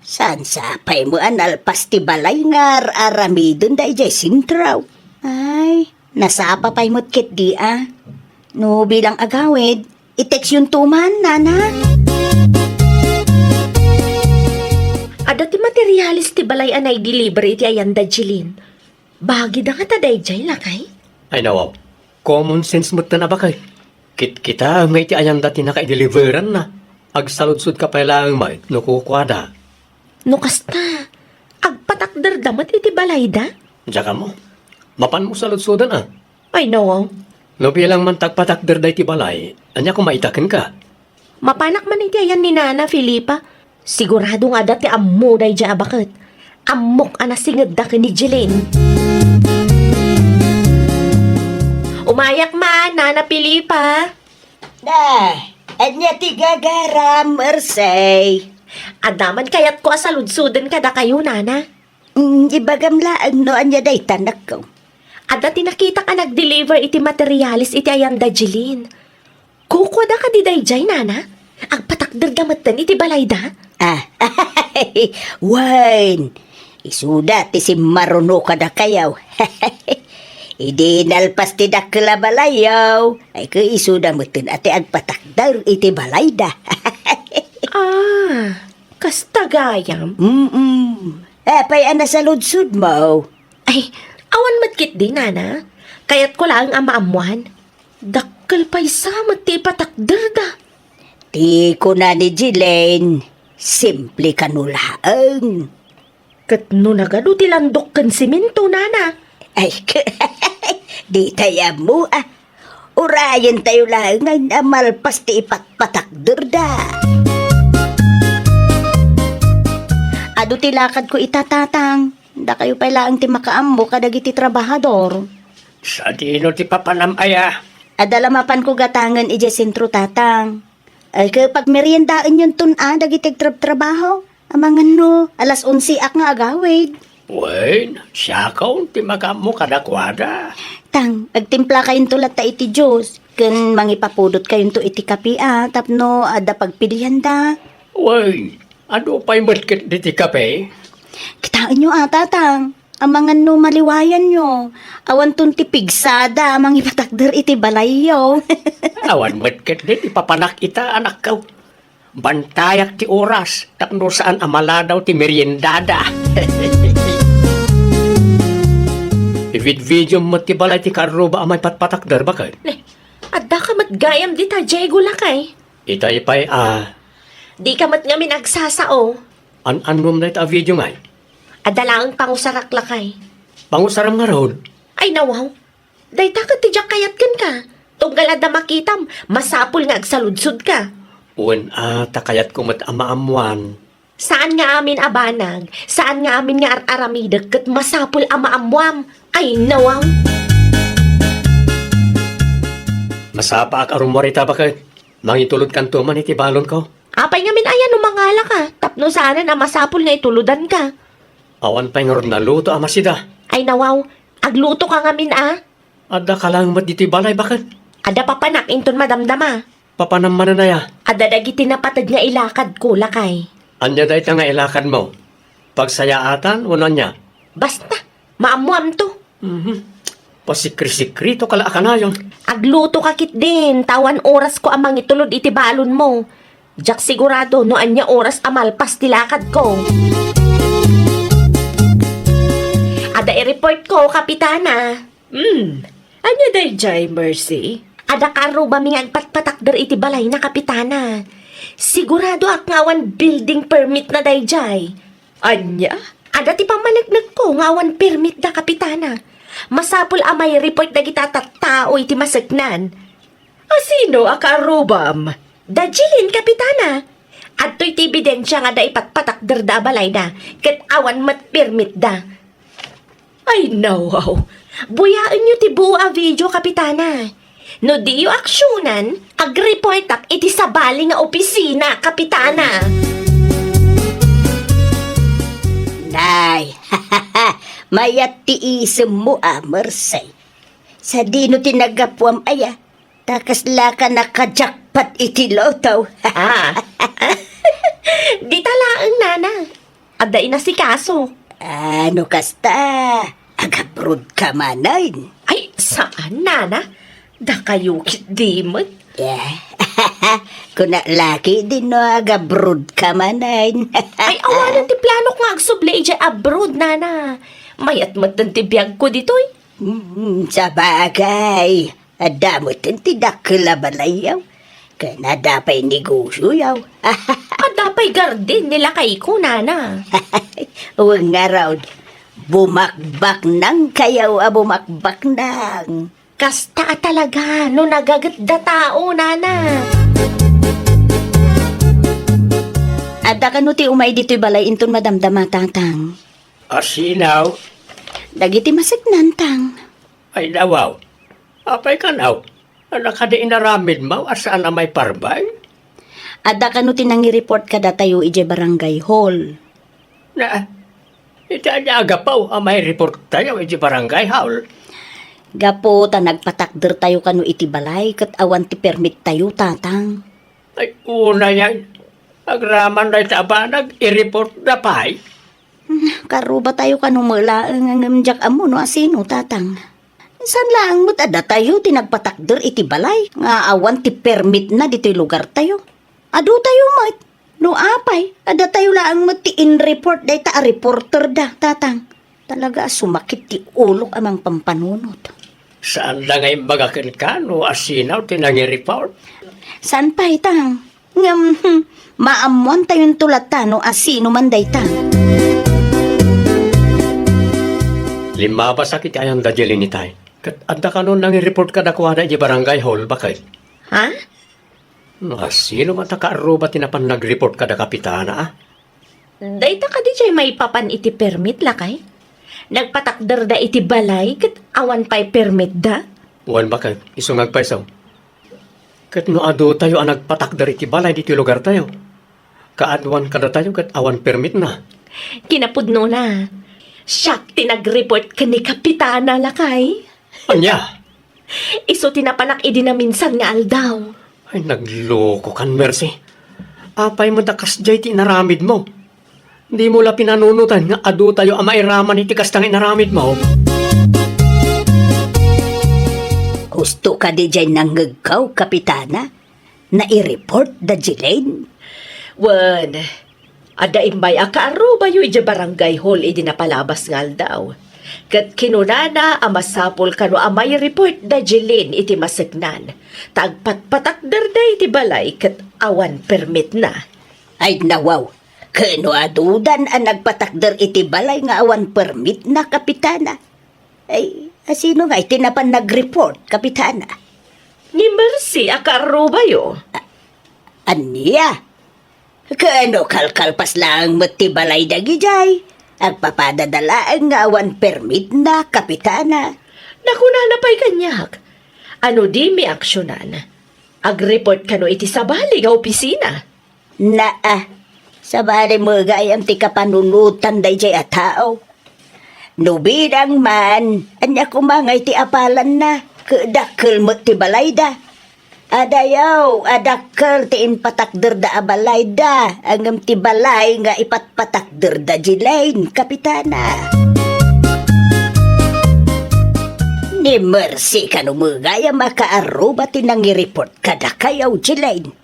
Speaker 2: San sapay mo analpas ti balay ngar aramidon da ijay sintraw. Ay, nasapa pa'y mo't kit di No bilang agawid, i-text yung tuman, nana.
Speaker 3: Ada ti materialis ti balay anay delivery ti ayanda Jilin. Bagi da ka taday jay lakay?
Speaker 4: Ay nawaw, common sense mo na ba kay? Kita may ti ayang dati naka-deliveran na. Agsaludsud ka pa lang may nukukwada.
Speaker 3: No kasta, agpatakder damat iti balay da?
Speaker 4: Diyan ka mo, mapan mo saludsudan
Speaker 3: Ay no,
Speaker 4: No bilang man tagpatakder da iti balay, anya kung maitakin ka.
Speaker 3: mapanak man iti ayan ni Nana Filipa. Sigurado nga dati ammo day dya bakit. Amok anasingad da ni Jilin. Umayak man, Nana Filipa.
Speaker 2: Anya ti gagaram, Mersey.
Speaker 3: Adaman kayat ko asaludsudan kada kayo, Nana.
Speaker 2: Ibagam laan no anya day tanak ko.
Speaker 3: Ada tinakita ka nag-deliver iti materialis iti ayanda Jilin. Kuko da ka di dayjay, Nana. Agpatakder gamatan iti balay da.
Speaker 2: Wine. Isuda ti si maruno ka da kayaw. Idi nalpas ti dakla balayaw. Ay ka isuda mo tin ati agpatakdar iti balay da.
Speaker 3: Kastagayam.
Speaker 2: Apay ana sa ludsud mo.
Speaker 3: Ay, awan matkit din, nana. Kaya't ko lang ang maamuan. Dakkal pa'y samat ti patakder da.
Speaker 2: Ti ko na ni Jilane. Simple kanulaang.
Speaker 3: Kat no nagano ti landok kan simento, nana.
Speaker 2: Ay, di tayo mo Urayan tayo lang ang amalpas ti ipatpatakder da. Ado ti lakad ko itatatang. Da kayo pala ang ti makaambo kadagiti trabahador.
Speaker 4: Sa dino ti papanamaya.
Speaker 2: Adalamapan ko gatangan ije sentro tatang. Ay kapag meriendaan yun dagiti trabaho. Amangan no, alas 11 ak nga agawid.
Speaker 4: Wen, siya kaun ti magamo kadakwada.
Speaker 2: Tang, agtimpla kayong tulat ta iti Diyos. Kan mangipapudot kayong to iti kapi tapno ada pagpilihan da.
Speaker 4: Wen, ano pa'y matkit di ti kape?
Speaker 2: Kitaan nyo tatang. Amangan no maliwayan nyo. Awan tun ti pigsada, amang ipatakder iti balayo.
Speaker 4: Awan matkit di ti papanak ita anak kaw. Bantayak ti oras, tapno saan amaladaw ti meriendada. Video mo ti balay ti karuba amay patpatakder bakit?
Speaker 3: Adda ka matgayam di ta, Diego lakay.
Speaker 4: Itay pa'y
Speaker 3: Di ka mat nga minagsasao.
Speaker 4: an-anom na ita video ngay.
Speaker 3: Adda lang pangusarak lakay.
Speaker 4: Pangusaram nga road.
Speaker 3: Ay nawaw. Day ta ka ti jak kayat kan ka. Tunggal adda makitam, masapul nga agsaludsud ka.
Speaker 4: Uwan takayat ko mat amaamuan.
Speaker 3: Saan nga amin abanag? Saan nga amin nga aramidag kat masapul amaamuam? Ay nawaw.
Speaker 4: Masapa ak arumorita bakit? Mangitulod kanto man iti balon ko.
Speaker 3: Apay nga min ayan umangala ka. Tapno sana na masapul nga ituludan ka.
Speaker 4: Awan pa'y nga ron naluto amasida.
Speaker 3: Ay nawaw, agluto ka nga min
Speaker 4: Ada ka lang mat iti balay bakit?
Speaker 3: Ada papanak inton madamdama.
Speaker 4: Papanam mananaya.
Speaker 3: Ada dagiti napatad nga ilakad ko lakay.
Speaker 4: Anya dahi nga ilakad mo. Pagsayaatan, wala niya.
Speaker 3: Basta, maamuam to.
Speaker 4: Pasikri-sikrito kala akanayon.
Speaker 3: Agluto ka kit din, tawan oras ko amang itulod iti balon mo. Jak sigurado no anya oras amalpas tilakad ko. Ada i-report ko, kapitana.
Speaker 7: Anya day jay, Mercy?
Speaker 3: Ada karo ba ming patpatakder iti balay na kapitana. Sigurado ak ngawan building permit na dayjay.
Speaker 7: Anya?
Speaker 3: Ada ti pamanagnag ko ngawan permit da kapitana. Masapul amay report da kita tao iti masagnan.
Speaker 7: Asino akarubam?
Speaker 3: Dajilin kapitana. At to'y ti ebidensya nga da ipatpatakder da balay da. Kat awan mat permit da.
Speaker 7: Ay nawaw.
Speaker 3: Buyaan nyo ti buwa video kapitana. No di yu aksyonan, ag-report ak iti sabali nga opisina, kapitana.
Speaker 2: Nay, mayat ti isem mo Mersay. Sa dino tinagapuam takas laka nakajakpat iti lotaw.
Speaker 3: Di talaang nana. Ada ina si kaso.
Speaker 2: Ano kasta? Agabrod ka manayin.
Speaker 3: Ay, saan nana? Da kayo kit di mo.
Speaker 2: Yeah. Kuna laki din no agabrod ka manayin.
Speaker 3: Ay, awanan ti plano nga agsuble ija abroad, nana. Mayat matan ti biyag ko ditoy.
Speaker 2: Sa bagay. Adamot ang tidakla balayaw. Kaya nadapay negosyo yaw.
Speaker 3: Ada pa'y garden nila kay ko, nana.
Speaker 2: Huwag nga raw. Bumakbak nang kayaw bumakbak nang.
Speaker 3: Kasta talaga, no nagagatda tao, nana.
Speaker 2: Ada ka no ti umay dito'y balay inton madamdama tatang.
Speaker 4: Asinaw.
Speaker 2: Dagiti masignan tang.
Speaker 4: Ay nawaw. Apay ka naw. Anak ka di inaramid mo asaan na may parbay?
Speaker 2: Ada ka no tinangi-report ka datayo ije barangay hall.
Speaker 4: Na, iti anya agapaw may report tayo iti barangay hall.
Speaker 2: Gapo ta nagpatakder tayo kano iti balay kat awan ti permit tayo tatang.
Speaker 4: Ay una yan. Agraman na ita ba nag-i-report na pay?
Speaker 2: Karuba tayo kanumala ang ngamjak amo no asino tatang. San lang mo tada tayo tinagpatakder iti balay nga awan ti permit na dito'y lugar tayo. Adu tayo mat. No apay, ada tayo lang mat ti in-report day ta a reporter da tatang. Talaga sumakit ti ulok amang pampanunot.
Speaker 4: Saan lang ay bagakan ka no asinaw tinangi-report?
Speaker 2: San pa itang? Ngam, maamuan tayong tulata no asino man day ta.
Speaker 4: Lima ba sakit ayang dajelin ni tay? Kat anda ka nun nangi-report ka dakuha na di barangay hall bakit?
Speaker 3: Ha?
Speaker 4: No asino man ta kaaruba tinapan nag-report ka da kapitana ah?
Speaker 3: Dayta ka di jay may papan iti permit lakay? Nagpatakder da iti balay kat awan pa'y permit da?
Speaker 4: Wan bakit? Isungag pa isaw. Kat no ado tayo ang nagpatakdar iti balay dito lugar tayo. Kaadwan kada tayo kat awan permit na.
Speaker 3: Kinapudno na. Siyak tinag-report ka ni Kapitana lakay.
Speaker 4: Anya?
Speaker 3: Iso tinapanak idi na minsan nga aldaw.
Speaker 4: Ay nagloko kan Mercy. Apay mo dakas jay ti naramid mo. Di mo la pinanunutan nga ado tayo ang mairaman iti kastang inaramid mo.
Speaker 2: Gusto ka di dyan nanggagaw, kapitana? Na i-report da Jelaine?
Speaker 3: Wan, ada imbay akaaruba yu ija barangay hall idi napalabas nga aldaw. Kat kinunana amasapol kano amay report da Jilin iti masagnan. Tagpatpatakder da iti balay kat awan permit na.
Speaker 2: Ay nawaw, kano adudan ang nagpatakder iti balay nga awan permit na, kapitana? Ay, asino nga itinapan nag-report, kapitana?
Speaker 3: Ni Mercy akaaruba yu.
Speaker 2: Aniya? Kano kalkalpas lang mati balay dagi jay? Agpapadadalaan nga awan permit na, kapitana.
Speaker 3: Nakuna na pa'y kanyak. Ano di mi aksyonan? Ag-report kano iti sabali nga opisina.
Speaker 2: Sa bari mo gayam ti kapanunutan day jay a tao. Nubidang man, anya kumangay ti apalan na, kadakkel mo ti balay da. Adayaw, adakkel ti inpatakder da abalay da, angam ti balay nga ipatpatakder da Jelaine, kapitana. Ni Mercy kanumugaya makaaruba ti nangi-report kada kayaw Jelaine.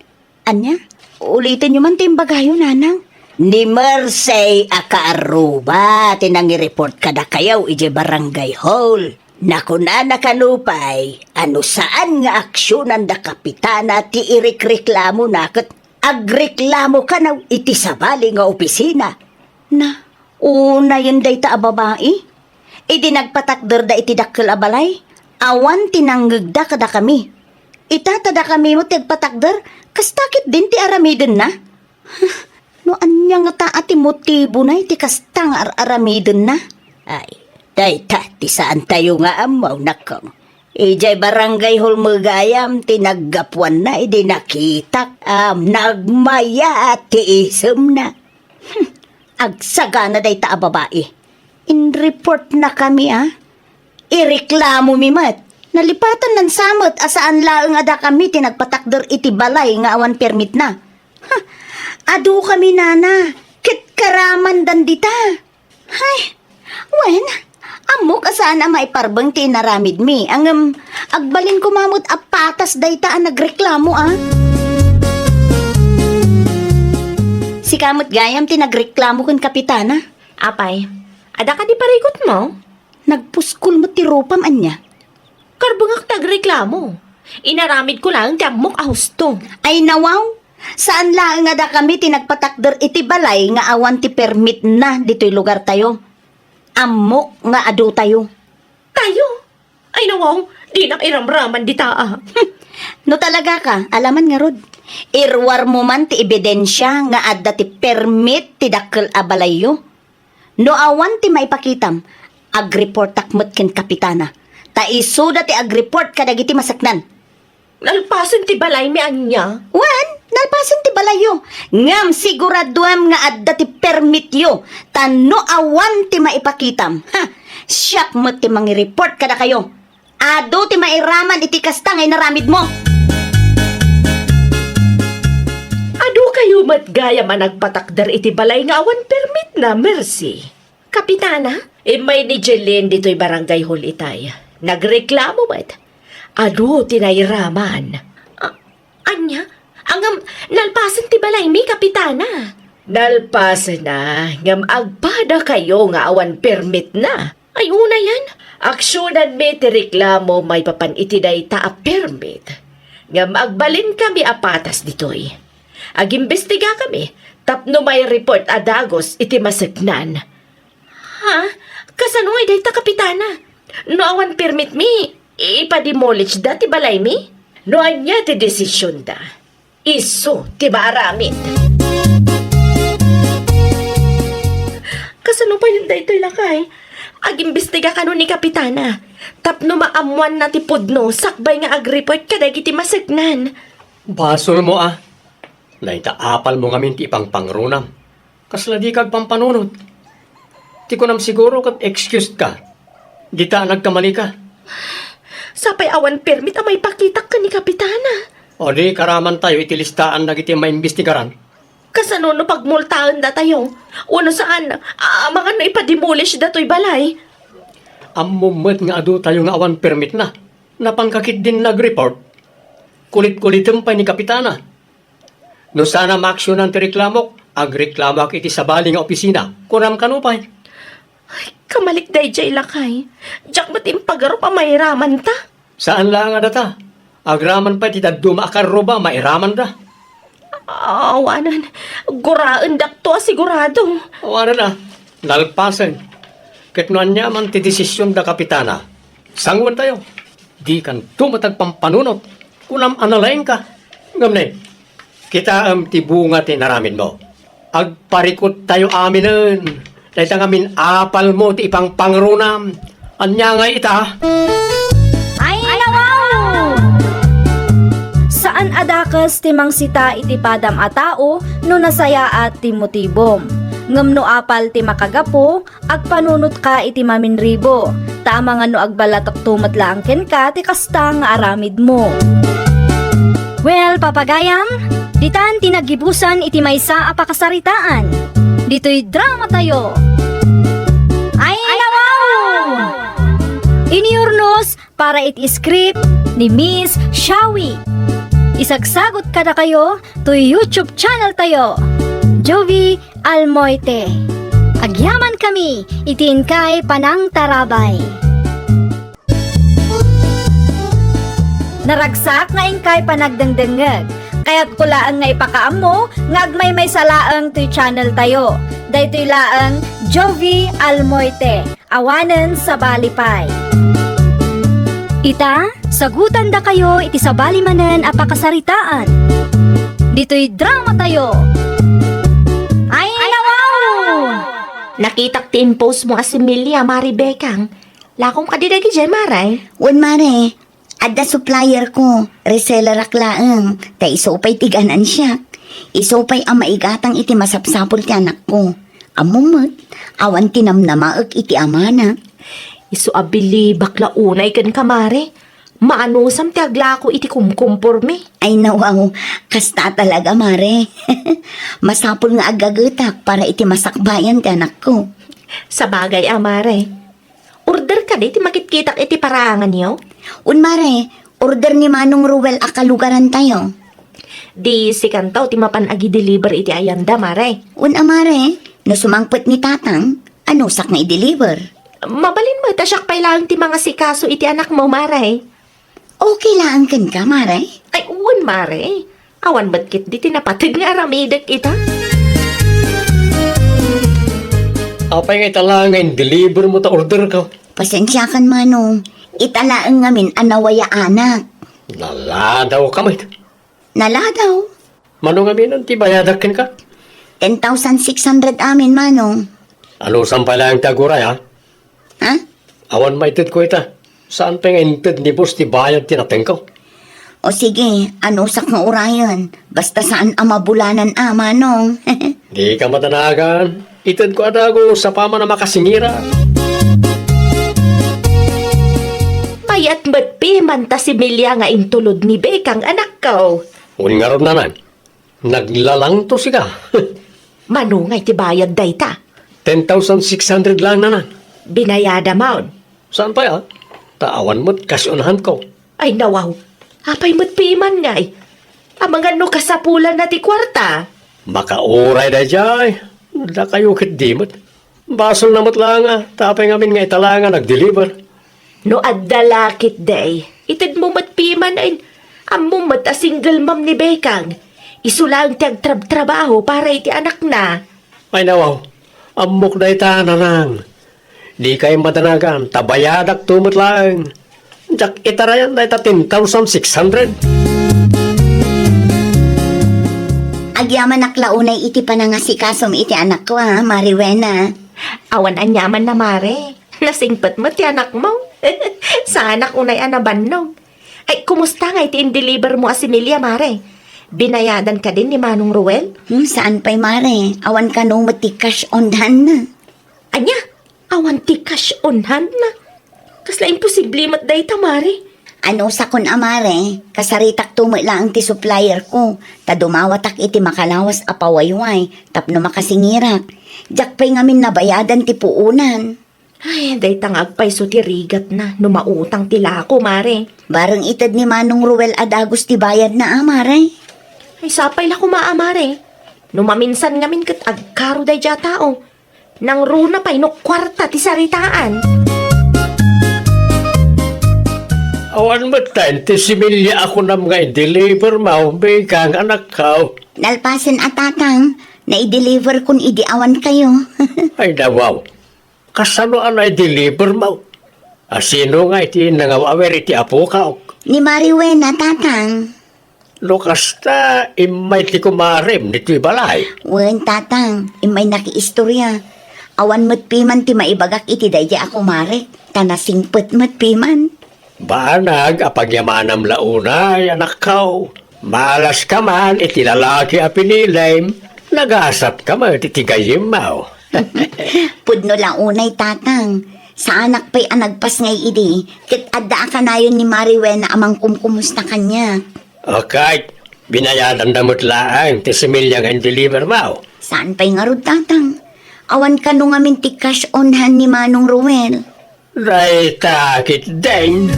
Speaker 2: Anya? Ulitin nyo man timbagayo, nanang. Ni Mercy akaaruba tinangi-report kada kayaw ije barangay hall. Nakunana kanupay, ano saan nga aksyonan da kapitana ti irik-reklamo na kat agreklamo ka na iti sabali nga opisina. Na, una yun day ta ababai. Idi nagpatakder da iti dakkel abalay. Awan tinanggagda kada kami. Itatada kami mo tigpatakder, kastakit din ti aramidin na. No anya nga ta ati motibo na iti kastang aramidin na. Ay, day ta, ti saan tayo nga amaw nakong. Ijay barangay hall magayam, tinaggapuan na, idi nakitak, nagmaya at tiisem na. Agsaga na day ta babae. In-report na kami Ireklamo mi mat. Nalipatan ng samot asaan laang ada kami tinagpatakder iti balay nga awan permit na. Adu kami nana, kit karaman dan dita. Hay, wen, amok asaan ang maiparbang ti naramid mi. Ang agbalin ko mamut apatas dayta ang nagreklamo Si kamot gayam ti nagreklamo kun kapitana.
Speaker 3: Apay, ada ka di parikot mo?
Speaker 2: Nagpuskol mo ti rupam anya.
Speaker 3: Karbungak tagreklamo. Inaramid ko lang ti amok ahusto.
Speaker 2: Ay nawaw, saan lang nga da kami tinagpatakder iti balay nga awan ti permit na dito'y lugar tayo. Amok nga adu tayo.
Speaker 3: Tayo? Ay nawaw, di nakiramraman di taa.
Speaker 2: No talaga ka, alaman nga rod. Irwar mo man ti ebidensya nga adda ti permit ti dakkel abalayo. No awan ti maipakitam, agreport takmet ken kapitana. Ta isuda ti agreport kadagiti masaknan.
Speaker 3: Nalpasan ti balay mi anya.
Speaker 2: Wan, nalpasan ti balayo. Ngam siguraduam nga adda ti permit yo. Tano awan ti maipakitam. Siyak mo ti mangi-report kada kayo. Ado ti mairaman iti kasta ngay naramid mo.
Speaker 3: Ado kayo matgaya man nagpatakder iti balay nga awan permit na, Mercy.
Speaker 7: Kapitana? May ni Jeline dito'y barangay hall itay. Nagreklamo ba't? Ano tinayraman? Anya? Nalpasan ti balay mi, Kapitana. Nalpasan na, ngam agpada kayo nga awan permit na. Ay una yan, aksyonan mi ti reklamo may papan itiday ta a permit. Ngam agbalin kami apatas ditoy. Agimbestiga kami, tapno may report adagos iti masagnan. Ha? Kasano ay day ta, Kapitana? No awan permit mi, ipademolish da ti balay mi? No anya ti desisyon da. Iso ti maaramit. Kasano pa yun day to'y lakay? Agimbestiga ka no ni Kapitana. Tapno maamuan na ti pudno, sakbay nga agreport kadag iti masagnan.
Speaker 4: Basol mo Naitaapal mo ngamin ti ipang pangrunam. Kasla di kag pampanunod. Ti ko nam siguro kat excused ka. Di ta nagkamali ka.
Speaker 7: Sapay awan permit amay pakitak ka ni Kapitana.
Speaker 4: O di karaman tayo itilistaan na iti maimbestigaran.
Speaker 7: Kasano no pagmultaan da tayo? Uno saan, mga no ipademolish da to'y balay.
Speaker 4: Amumot nga adu tayo nga awan permit na. Napangkakit din nag-report. Kulit-kulitem pa ni Kapitana. No sana maaksyonan ti reklamok, agreklamo ak iti sabali nga opisina. Kunam kanupay.
Speaker 7: Kamalik day jay lakay. Diyak ba't impagaro pa mairaman ta?
Speaker 4: Saan lang nga data? Agraman pa iti daduma akaroba, mairaman da.
Speaker 7: Awanan, guraan dak to sigurado.
Speaker 4: Awanan na, nalpasan. Ketnoan niya man ti desisyon da Kapitana. Sangwan tayo. Di kan tumatag pampanunot. Kunam analain ka. Ngamnay, kita ti bunga ti naramin mo. Agparikot tayo aminen. Dahil amin apal mo ti ipang pangrunam. Anya nga ita.
Speaker 1: Ay, wow! Saan adakas timang sita iti padam a tao no nasaya at ti motibom. Ngam no apal ti makagapo, agpanunot ka iti maminribo. Tama nga no agbalatok tumatlaang ken ka ti kasta nga aramid mo. Well, papagayam, ditan tinagibusan iti maysa a pakasaritaan. Dito'y drama tayo. Ay, wow! Iniurnos para iti script ni Miss Shawi. Isagsagot ka na kayo to YouTube channel tayo, Jovi Almoite. Agyaman kami, itin kay Panang Tarabay. Naragsak nga ingkay panagdengdengeg, kaya't kulaan nga ipakaam mo, ngagmay may salaang to'y channel tayo. Daytoy laang Jovi Almoite, awanen sa balipay. Ita, sagutan da kayo iti sabali manen a pakasaritaan. Dito'y drama tayo. Ay, wow!
Speaker 3: Nakitak ti impose mo asimilia, Mari Bekang. Lakong kadidagi dyan, Maray.
Speaker 6: Wan mare, adda supplier ko, reseller aklaang, ta isopay tiganan siya. Isopay ang maigatang iti masapsapol ti anak ko. Amumot, awan tinamnamaag iti amana.
Speaker 3: Isu abili bakla unay kan kamare. Maanusam ti aglako iti kumkumporme.
Speaker 6: Ay nawaw, kasta talaga mare. Masapol nga agagetak para iti masakbayan ti anak ko.
Speaker 3: Sa bagay, Amare. Order ka di iti makitkitak iti parangan niyo.
Speaker 6: Un mare, order ni Manong Ruel akalugaran tayo.
Speaker 3: Di si kantaw ti mapan agi-deliver iti ayanda, Mare.
Speaker 6: Un amare, no sumangpet ni tatang, ano sak na i-deliver?
Speaker 3: Mabalin mo, tasyak pa lang ti mga sikaso iti anak mo, Mare.
Speaker 6: Okay lang kan ka, mare?
Speaker 3: Ay, uwan, Mare. Awan ba't kit di tinapatid nga aramidak ita?
Speaker 4: Apay nga itala nga deliver mo ta order ka.
Speaker 6: Pasensya kan manong, italaang ngamin anawaya anak.
Speaker 4: Naladaw ka may.
Speaker 6: Naladaw,
Speaker 4: Manong amin ang tibayadakin ka.
Speaker 6: 10,600 amin manong.
Speaker 4: Alusan pala ang taguray ha.
Speaker 6: Ha?
Speaker 4: Awan maitid ko ita. Saan pa nga intid ni boss ti bayad tinating ko?
Speaker 6: O sige, ano sak nga urayan? Basta saan amabulanan manong.
Speaker 4: Di ka matanagan. Itid ko adago sa pama na makasingira.
Speaker 3: Mayat ba't pimanta si Milya nga intulod ni Bekang anak ko?
Speaker 4: Uling nga ron naman. Naglalang to siya.
Speaker 3: Manungay ti bayad dayta.
Speaker 4: 10,600 lang na.
Speaker 3: Binayada maun.
Speaker 4: Saan pa ya? Taawan mo't kasyunahan ko.
Speaker 3: Ay nawaw, apay mo't piman nga eh. Ang mga no kasapulan na ti kwarta.
Speaker 4: Makauray na jay. Da kayo kit dimot. Basol na mo't lang tapay ngamin nga italanga nag-deliver.
Speaker 3: No adalakit day, itid mo mo't piman ay amo mo't a single mom ni Bekang. Isulang tiyag trabaho para iti anak na.
Speaker 4: Ay nawaw, amok na itananang. Di kayo madanagan, tabayadak tumot lang. Jak itarayan na ita 10,600.
Speaker 6: Agyaman naklaunay iti panangasikasom iti anak ko ha, Mariwena.
Speaker 3: Awan anyaman na mare. Nasingpet mo ti anak mo. Sa anak unay anabannog. Ay, kumusta nga iti in-deliver mo asimilya, mare? Binayadan ka din ni Manong Ruel?
Speaker 6: Saan pa'y Mare? Awan ka nung mati cash on hand na.
Speaker 3: Anya, awan ti cash on hand na. Kasla imposible mat dayta, mare.
Speaker 6: Ano sa kun amare, kasaritak tumo lang ti supplier ko. Ta dumawatak iti makalawas apawayway, tapno makasingirak. Jak pa'y ngamin nabayadan ti puunan.
Speaker 3: Ay, dayta nga agpay so ti rigat na, numautang tila ako, mare.
Speaker 6: Bareng itad ni Manong Ruel adagos ti bayad na amare.
Speaker 3: Ay, sapay la kumaamare. Numaminsan ngamin kat agkaro day dya tao. Nang runa pa'y no kwarta ti saritaan.
Speaker 4: Awan mo tayo, tisimilya ako na mga i-deliver maubay kang anak ko.
Speaker 6: Nalpasan at tatang, na i-deliver kun idiawan kayo.
Speaker 4: Ay nawaw, kasano ang i-deliver mo? Sino nga iti nangawawer iti apo ka?
Speaker 6: Ni Mariwena, tatang.
Speaker 4: Lukas ta, imay ti kumarem nito'y balay.
Speaker 6: Wen, tatang, imay nakiistorya. Awan mo't piman ti maibagak iti dayja ako, Mare. Tanasingpet mo't piman.
Speaker 4: Banag, apagyamanam launay, anak ko. Malas ka man, iti lalaki a pinilaym. Nagasat ka man, titigayim mo.
Speaker 6: Pudno lang unay, tatang. Sa anak pa'y anagpas ngay idi. Kit adda ka na yun ni Mariwena amang kumkumusta kanya.
Speaker 4: Okay, binayadan damot lang, tisimilya nga deliver mo.
Speaker 6: Saan pa'y ngarod, tatang? Awan ka nung amin ti cash on hand ni Manong Ruel.
Speaker 4: Ray takit din.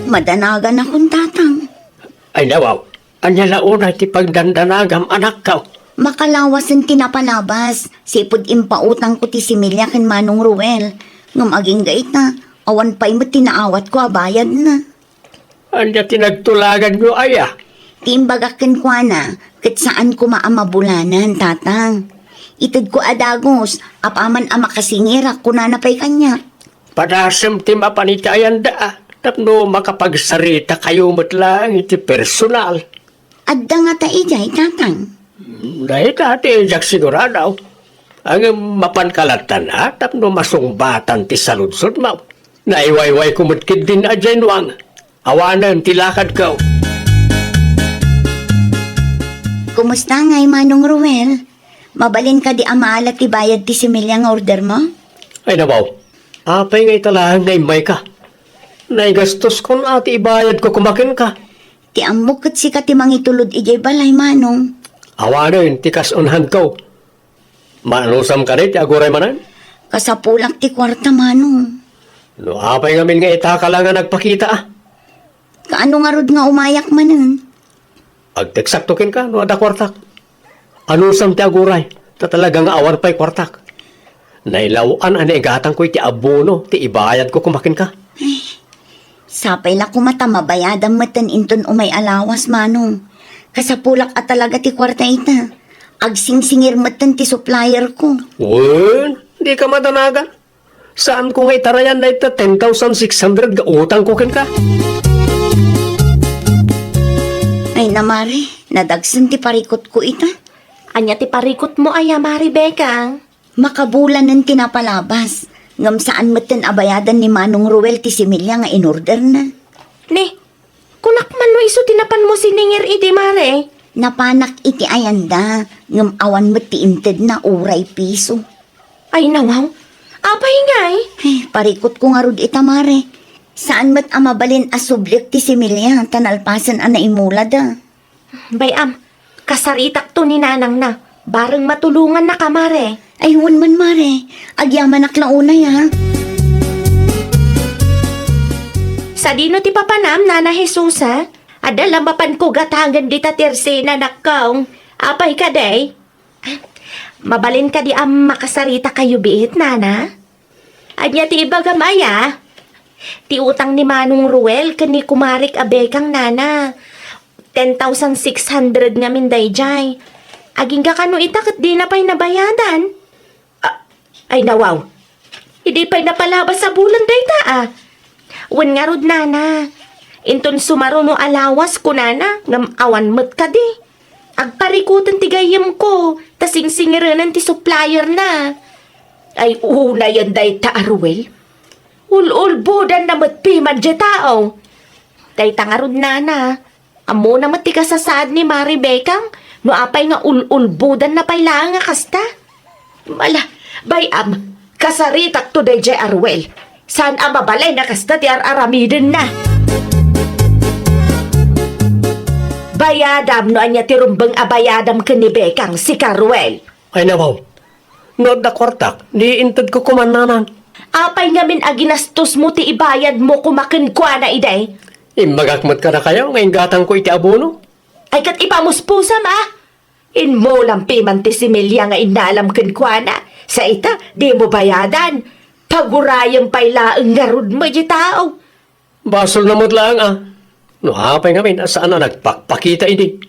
Speaker 6: Madanagan akong tatang.
Speaker 4: Ay nawaw, anya launay ti pagdandanagam anak ko.
Speaker 6: Makalawasan tinapalabas. Sipod impautang ko ti similya ken Manong Ruel. Ngam aging gait na. Awan pa'y mo tinaawat ko abayad na.
Speaker 4: Anya tinagtulagan nyo aya.
Speaker 6: Timbagakin ko na, kat saan ko maamabulanan, tatang. Itid ko adagos, apaman ang makasingira ko na napay kanya.
Speaker 4: Padasem ti mapanitayan da. Tapno makapagsarita kayo mo't lang iti personal.
Speaker 6: Adda nga taijay, tatang.
Speaker 4: Dahil dati jak sigurado. Ang mapankalatan ha, tapno masungbatan ti saludsod mo. Naiwayway kumutkid din adyan wang. Awanan tilakad ko.
Speaker 6: Kumusta ngay, Manong Ruel? Mabalin ka di amaala ti bayad ti similya nga order mo?
Speaker 4: Ay nabaw, apay nga italahan ngay may ka. Naigastos ko na ati ibayad ko kumakin ka.
Speaker 6: Ti amukot si ka ti mangitulod ijay balay, Manong.
Speaker 4: Awanan, tikas unhan ko. Manusam ka rin, aguray manan.
Speaker 6: Kasapulak ti kwarta, Manong.
Speaker 4: No, apay ngamin nga itaka lang nga nagpakita ah.
Speaker 6: Kaano nga rod nga umayak manan?
Speaker 4: Agteksaktokin ka, no ada kwartak. Anusam ti aguray, ta talaga nga awan pa'y kwartak. Nailawan ang igatang ko iti abono, ti ibayad ko kumakin ka.
Speaker 6: Sapay la kumata mabayadan matan inton umay alawas, Manong. Kasapulak at talaga ti kwarta ita. Agsingsingir matan ti supplier ko.
Speaker 4: Wen, di ka madanagan. Saan ko nga itarayan na ita 10,600 ga utang ko kin ka?
Speaker 6: Ay namari, nadagsan ti parikot ko ita.
Speaker 3: Anya ti parikot mo ay mare, Bekang.
Speaker 6: Makabulan ng tinapalabas. Ngam saan matan abayadan ni Manong Ruel ti similya nga inorder na.
Speaker 3: Ne, kunak man no iso tinapan mo siningir iti, mare.
Speaker 6: Napanak iti ayanda. Ngam awan mo ti inted na uray piso.
Speaker 3: Ay nawaw, apay ngay.
Speaker 6: Parikot ko nga rod ita, mare. Saan mat amabalin asublik ti similya tanalpasan ang naimula da.
Speaker 3: Bayam, kasaritak to ni nanang na.
Speaker 7: Bareng matulungan na ka, Mare.
Speaker 6: Ayun man, Mare. Agyaman aklaunay, ha?
Speaker 7: Sa dino ti papanam, Nana Jesus, ha? Adala mapan ko gatangan di tatirsi na nakkaong. Apay ka, day? Mabalin ka di am makasarita kayo biit, Nana? Anya ti iba gamaya? Ti utang ni Manong Ruel kani kumarik abekang, Nana. 10,600 nga minday jay. Aging ka kano itakot di na pa'y nabayadan. Ay nawaw. Hindi pa'y napalabas sa bulan day ta, ah. Wan nga rod, Nana. Inton sumaro no alawas ko, Nana. Ngam awan mat ka di. Agparikutan ti gayam ko. Tasing singiranan ti supplier na. Ay una yan day ta, Ruel. Ul-ul-budan na matpiman di tao. Day ta nga rod, Nana. Amo na matika sa saad ni Mari Bekang. No apay nga ul-ul-budan na pailangan nga kasta. Mala, bayam, kasaritak to day jay Arwel. Saan ang mabalay na kasta ti ar-aramidin na? Bayadam no anya ti rumbang abayadam ka ni Bekang si Carwel.
Speaker 4: Ay nawaw. No da kwartak, di intad ko kumananan.
Speaker 7: Apay nga min aginastos mo ti ibayad mo kumakin kwa na iday.
Speaker 4: Magakmat ka na kayo, ngayon gatang ko iti abono.
Speaker 7: Ay kat ipamuspusam, ah. In mo lang piman ti similya nga inalam kan kwa na. Sa ita, di mo bayadan. Pagurayang pailaang garud mo di tao.
Speaker 4: Basol na mo't lang ah. No hapay ngamin, saan na nagpakpakita ini?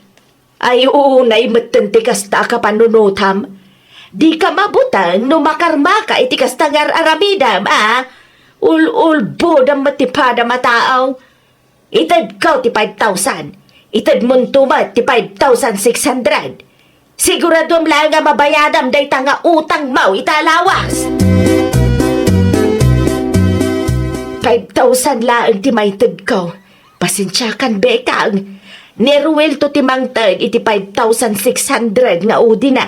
Speaker 7: Ay unay matanti kasta ka panunutam. Di ka mabutang no makarma ka iti kasta ngar aramidam, ah. Ul-ul-bodam matipada mataaw. Itad ka ti 5,000. Itad mo tumat ti 5,600. Siguradom lang nga mabayadam day nga utang mau italawas. 5,000 lang ti maitad ko. Pasensyakan, Bekang. Ni Ruel to ti mangtad iti 5,600 nga udi na.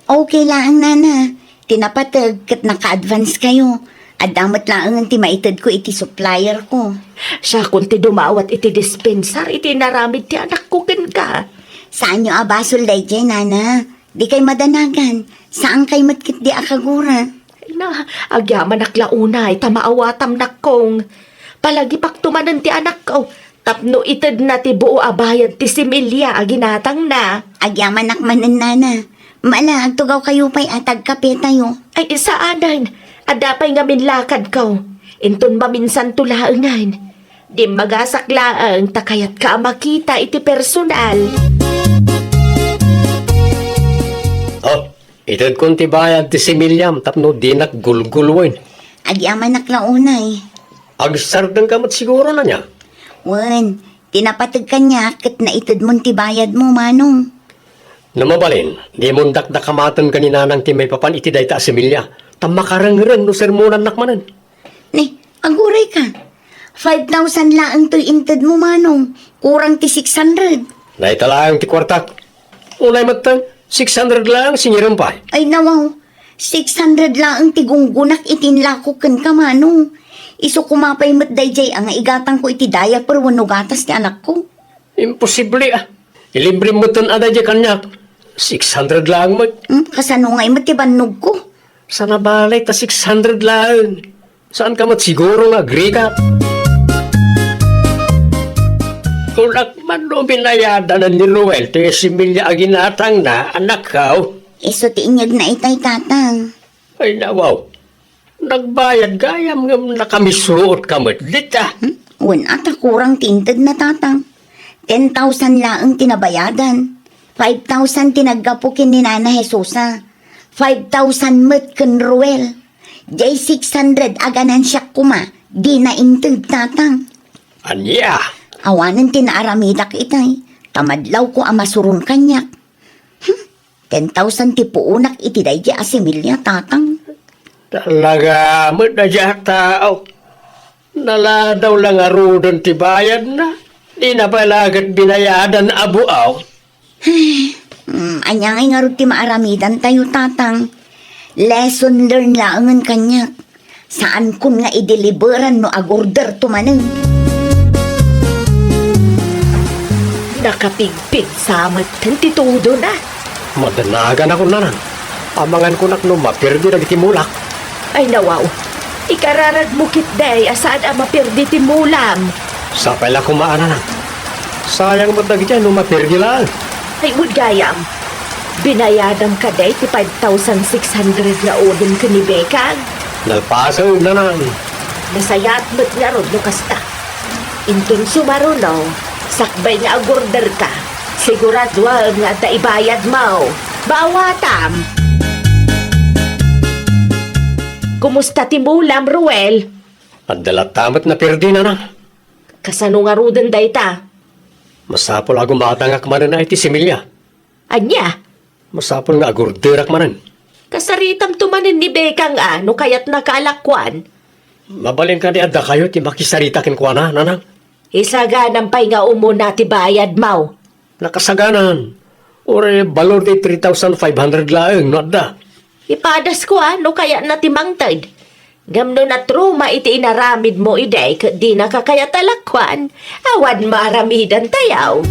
Speaker 6: Okay lang, Nana. Tinapatag kat naka-advance kayo. Adamat lang ang ti maitad ko iti supplier ko.
Speaker 7: Siya kung ti dumawat iti dispensar, iti naramid ti anak ko ken ka.
Speaker 6: Saan nyo abasol day dyan, Nana? Di kay madanagan. Saan kay matkit di akagura?
Speaker 7: Ay na, agyaman aklaunay, tamaawatam nakong. Palagi paktumanan ti anak ko. Tapno itad na ti buo abayad ti similya aginatang na.
Speaker 6: Agyaman nakmanan, Nana. Mala, agtugaw kayo pa'y atag kape tayo.
Speaker 7: Ay isaanan, adapay nga minlakad ko. Inton maminsan tulaangan. Di magasaklaan takayat ka makita iti personal.
Speaker 4: Oh, itad kong tibayad ti similyam, tapno di naggulgulwin.
Speaker 6: Agyaman naklaunay.
Speaker 4: Agsardang kamot siguro na niya.
Speaker 6: Wan, tinapatag ka niya kat naitad mong tibayad mo, Manong.
Speaker 4: Namabalin, di mo dakdakamatan kanina ng timay papan iti dayta similya. Tamakarang-rang no sermonan nakmanan.
Speaker 6: Ne, aguray ka. 5,000 lang to'y intad mo, Manong. Kurang ti 600.
Speaker 4: Naitalayang ti kwartak. Unay matang, 600 lang sinyiram pa.
Speaker 6: Ay nawaw, 600 lang ang tigunggunak itinlako kan ka, Manong. Iso kumapay matday jay ang igatang ko iti daya pero wano gatas ti anak ko.
Speaker 4: Imposible ah. Ilibre mo ton aday di kanyak. 600 lang mag.
Speaker 6: Kasano nga'y matibanog ko?
Speaker 4: Sa nabalay ta 600 lang. Saan ka mat siguro nga agree ka? Kulak man no binayada na ni Ruel to yung similya aginatang na anak ka.
Speaker 6: Iso ti inyag na itay tatang.
Speaker 4: Ay nawaw. Nagbayad gayam nga nakamisruot ka madlit ah.
Speaker 6: Wan ata kurang tintad na tatang. 10,000 lang ang tinabayadan. 5,000 tinaggapukin ni Nana Jesusa. 5,000 mat kan Ruel. Jay 600 aganan siya kuma. Di na intad tatang.
Speaker 4: Anya?
Speaker 6: Awanan tinaaramidak itay. Tamadlaw ko amasurong kanyak. 10,000 ti puunak itiday di asimilya tatang.
Speaker 4: Talaga mo na dyan tao. Naladaw lang arudon ti bayad na. Di na palagat binayadan abuaw.
Speaker 6: Anyangay nga rin ti maaramidan tayo tatang. Lesson learned lang ang kanyak. Saan kun nga ideliberan no agorder tumanang.
Speaker 7: Nakapigpig sa amat titudo na.
Speaker 4: Madanagan ako nanan. Amangan ko nak no mapirdi na gitimulak.
Speaker 3: Ay nawaw, ikararag mo kit day asaan ang mapirdi ti mulam.
Speaker 4: Sapay lang kumaan na. Sayang mo na gityan no mapirdi lang.
Speaker 3: Ay gayam, binayadam ka day ti 5,600 na udin ka ni Bekang.
Speaker 4: Nalpasaw nanan.
Speaker 3: Nasayat mo't nga ron no kasta. Intun sumarunaw, sakbay nga agorder ka. Sigurado nga ta ibayad mo. Bawatam! Kumusta ti mulam, Ruel?
Speaker 4: At dalatamat na pirdi na na.
Speaker 3: Kasano nga rudan day ta?
Speaker 4: Masapol ako matangak manan na iti similya.
Speaker 3: Anya?
Speaker 4: Masapol nga agurderak manan.
Speaker 3: Kasaritam tumanin ni Bekang no kaya't nakalakwan.
Speaker 4: Mabalin ka ni adda kayo ti makisarita kin kwa na, nanang.
Speaker 3: Isaganang pa'y nga umuna ti bayad mo.
Speaker 4: Nakasaganan. Ore, balor di 3,500 laeng, no adda.
Speaker 3: Ipadas ko no kaya na ti mangtad. Gamno na truma iti inaramid mo iday di na kakaya talakwan. Awan maramidan tayaw.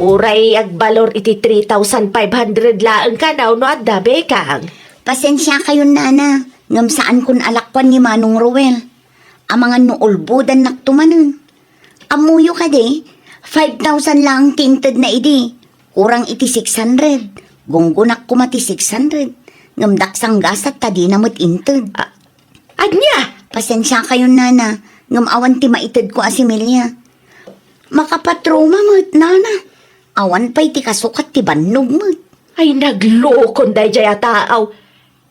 Speaker 3: Uray agbalor iti 3,500 laeng kanaw no adda Bekang.
Speaker 6: Pasensya kayo, nana. Ngam saan kun alakwan ni Manong Ruel. Amangan no ulbudan naktumanon. Amuyo ka de, 5,000 lang tinted na idi. Kurang iti 600. Gunggunak ko mati 600. Ngam daksang gasat tadi namot inted.
Speaker 3: Anya?
Speaker 6: Pasensya kayo, nana. Ngam awan ti maited ko asimilya. Makapatroma mo't, nana. Awan pa'y ti kasukat ti bannog mo't.
Speaker 3: Ay naglokon day jaya taaw.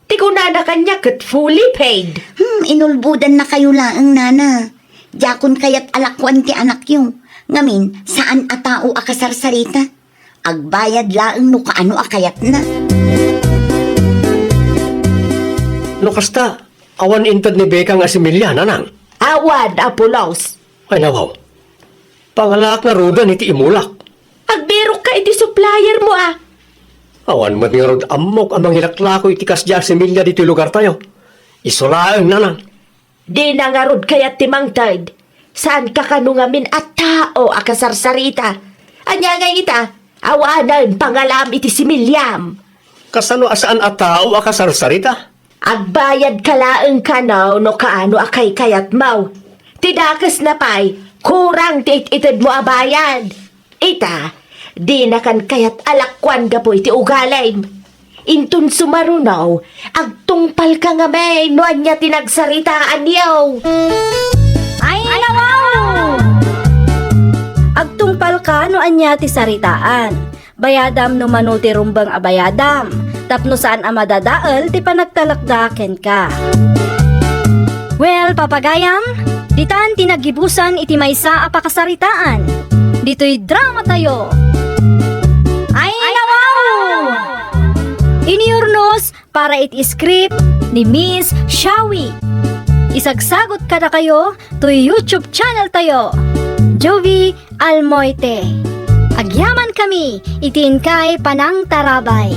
Speaker 3: Ti ko na kanya kat fully paid.
Speaker 6: Inulbudan na kayo laang, nana. Yakon kayat alakwan ti anak yung. Ngamin, saan atao akasarsarita? Agbayad laang no kaano akayat na.
Speaker 4: No kasta, awan intad ni Bekang asimilya, nanang.
Speaker 3: Awan, Apulos.
Speaker 4: Ay nawaw. Pangalak na rudan iti imulak.
Speaker 3: Agbiro ka iti supplier mo
Speaker 4: Awan matirod amok amang hilaklako iti kasya asimilya dito lugar tayo. Isolaang, nanang.
Speaker 3: Di nangarod kayat timangtad. Saan ka kanungamin at tao akasarsarita? Anya nga ita, awanan pangalam iti similyam.
Speaker 4: Kasano asaan at tao akasarsarita?
Speaker 3: Agbayad kalaeng kanaw no kaano akay kayat mau. Tidakas na pa'y, kurang tit-itid mo abayad. Ita, di na kan kayat alakwan gapo iti ugalay. Intun sumarunaw, agtungpal ka nga may, no anya tinagsaritaan yaw.
Speaker 1: Ay, nawaw! Agtungpal ka no anya ti saritaan. Bayadam no manuti rumbang abayadam. Tapno saan amadadaal ti panagtalakdaken ka. Well, papagayam, ditan tinagibusan iti maysa apakasaritaan. Dito'y drama tayo. Ay, nawaw! Iniurnos para iti script ni Miss Shawi. Isagsagot ka na kayo to YouTube channel tayo, Jovi Almoite. Agyaman kami, itin kay Panang Tarabay.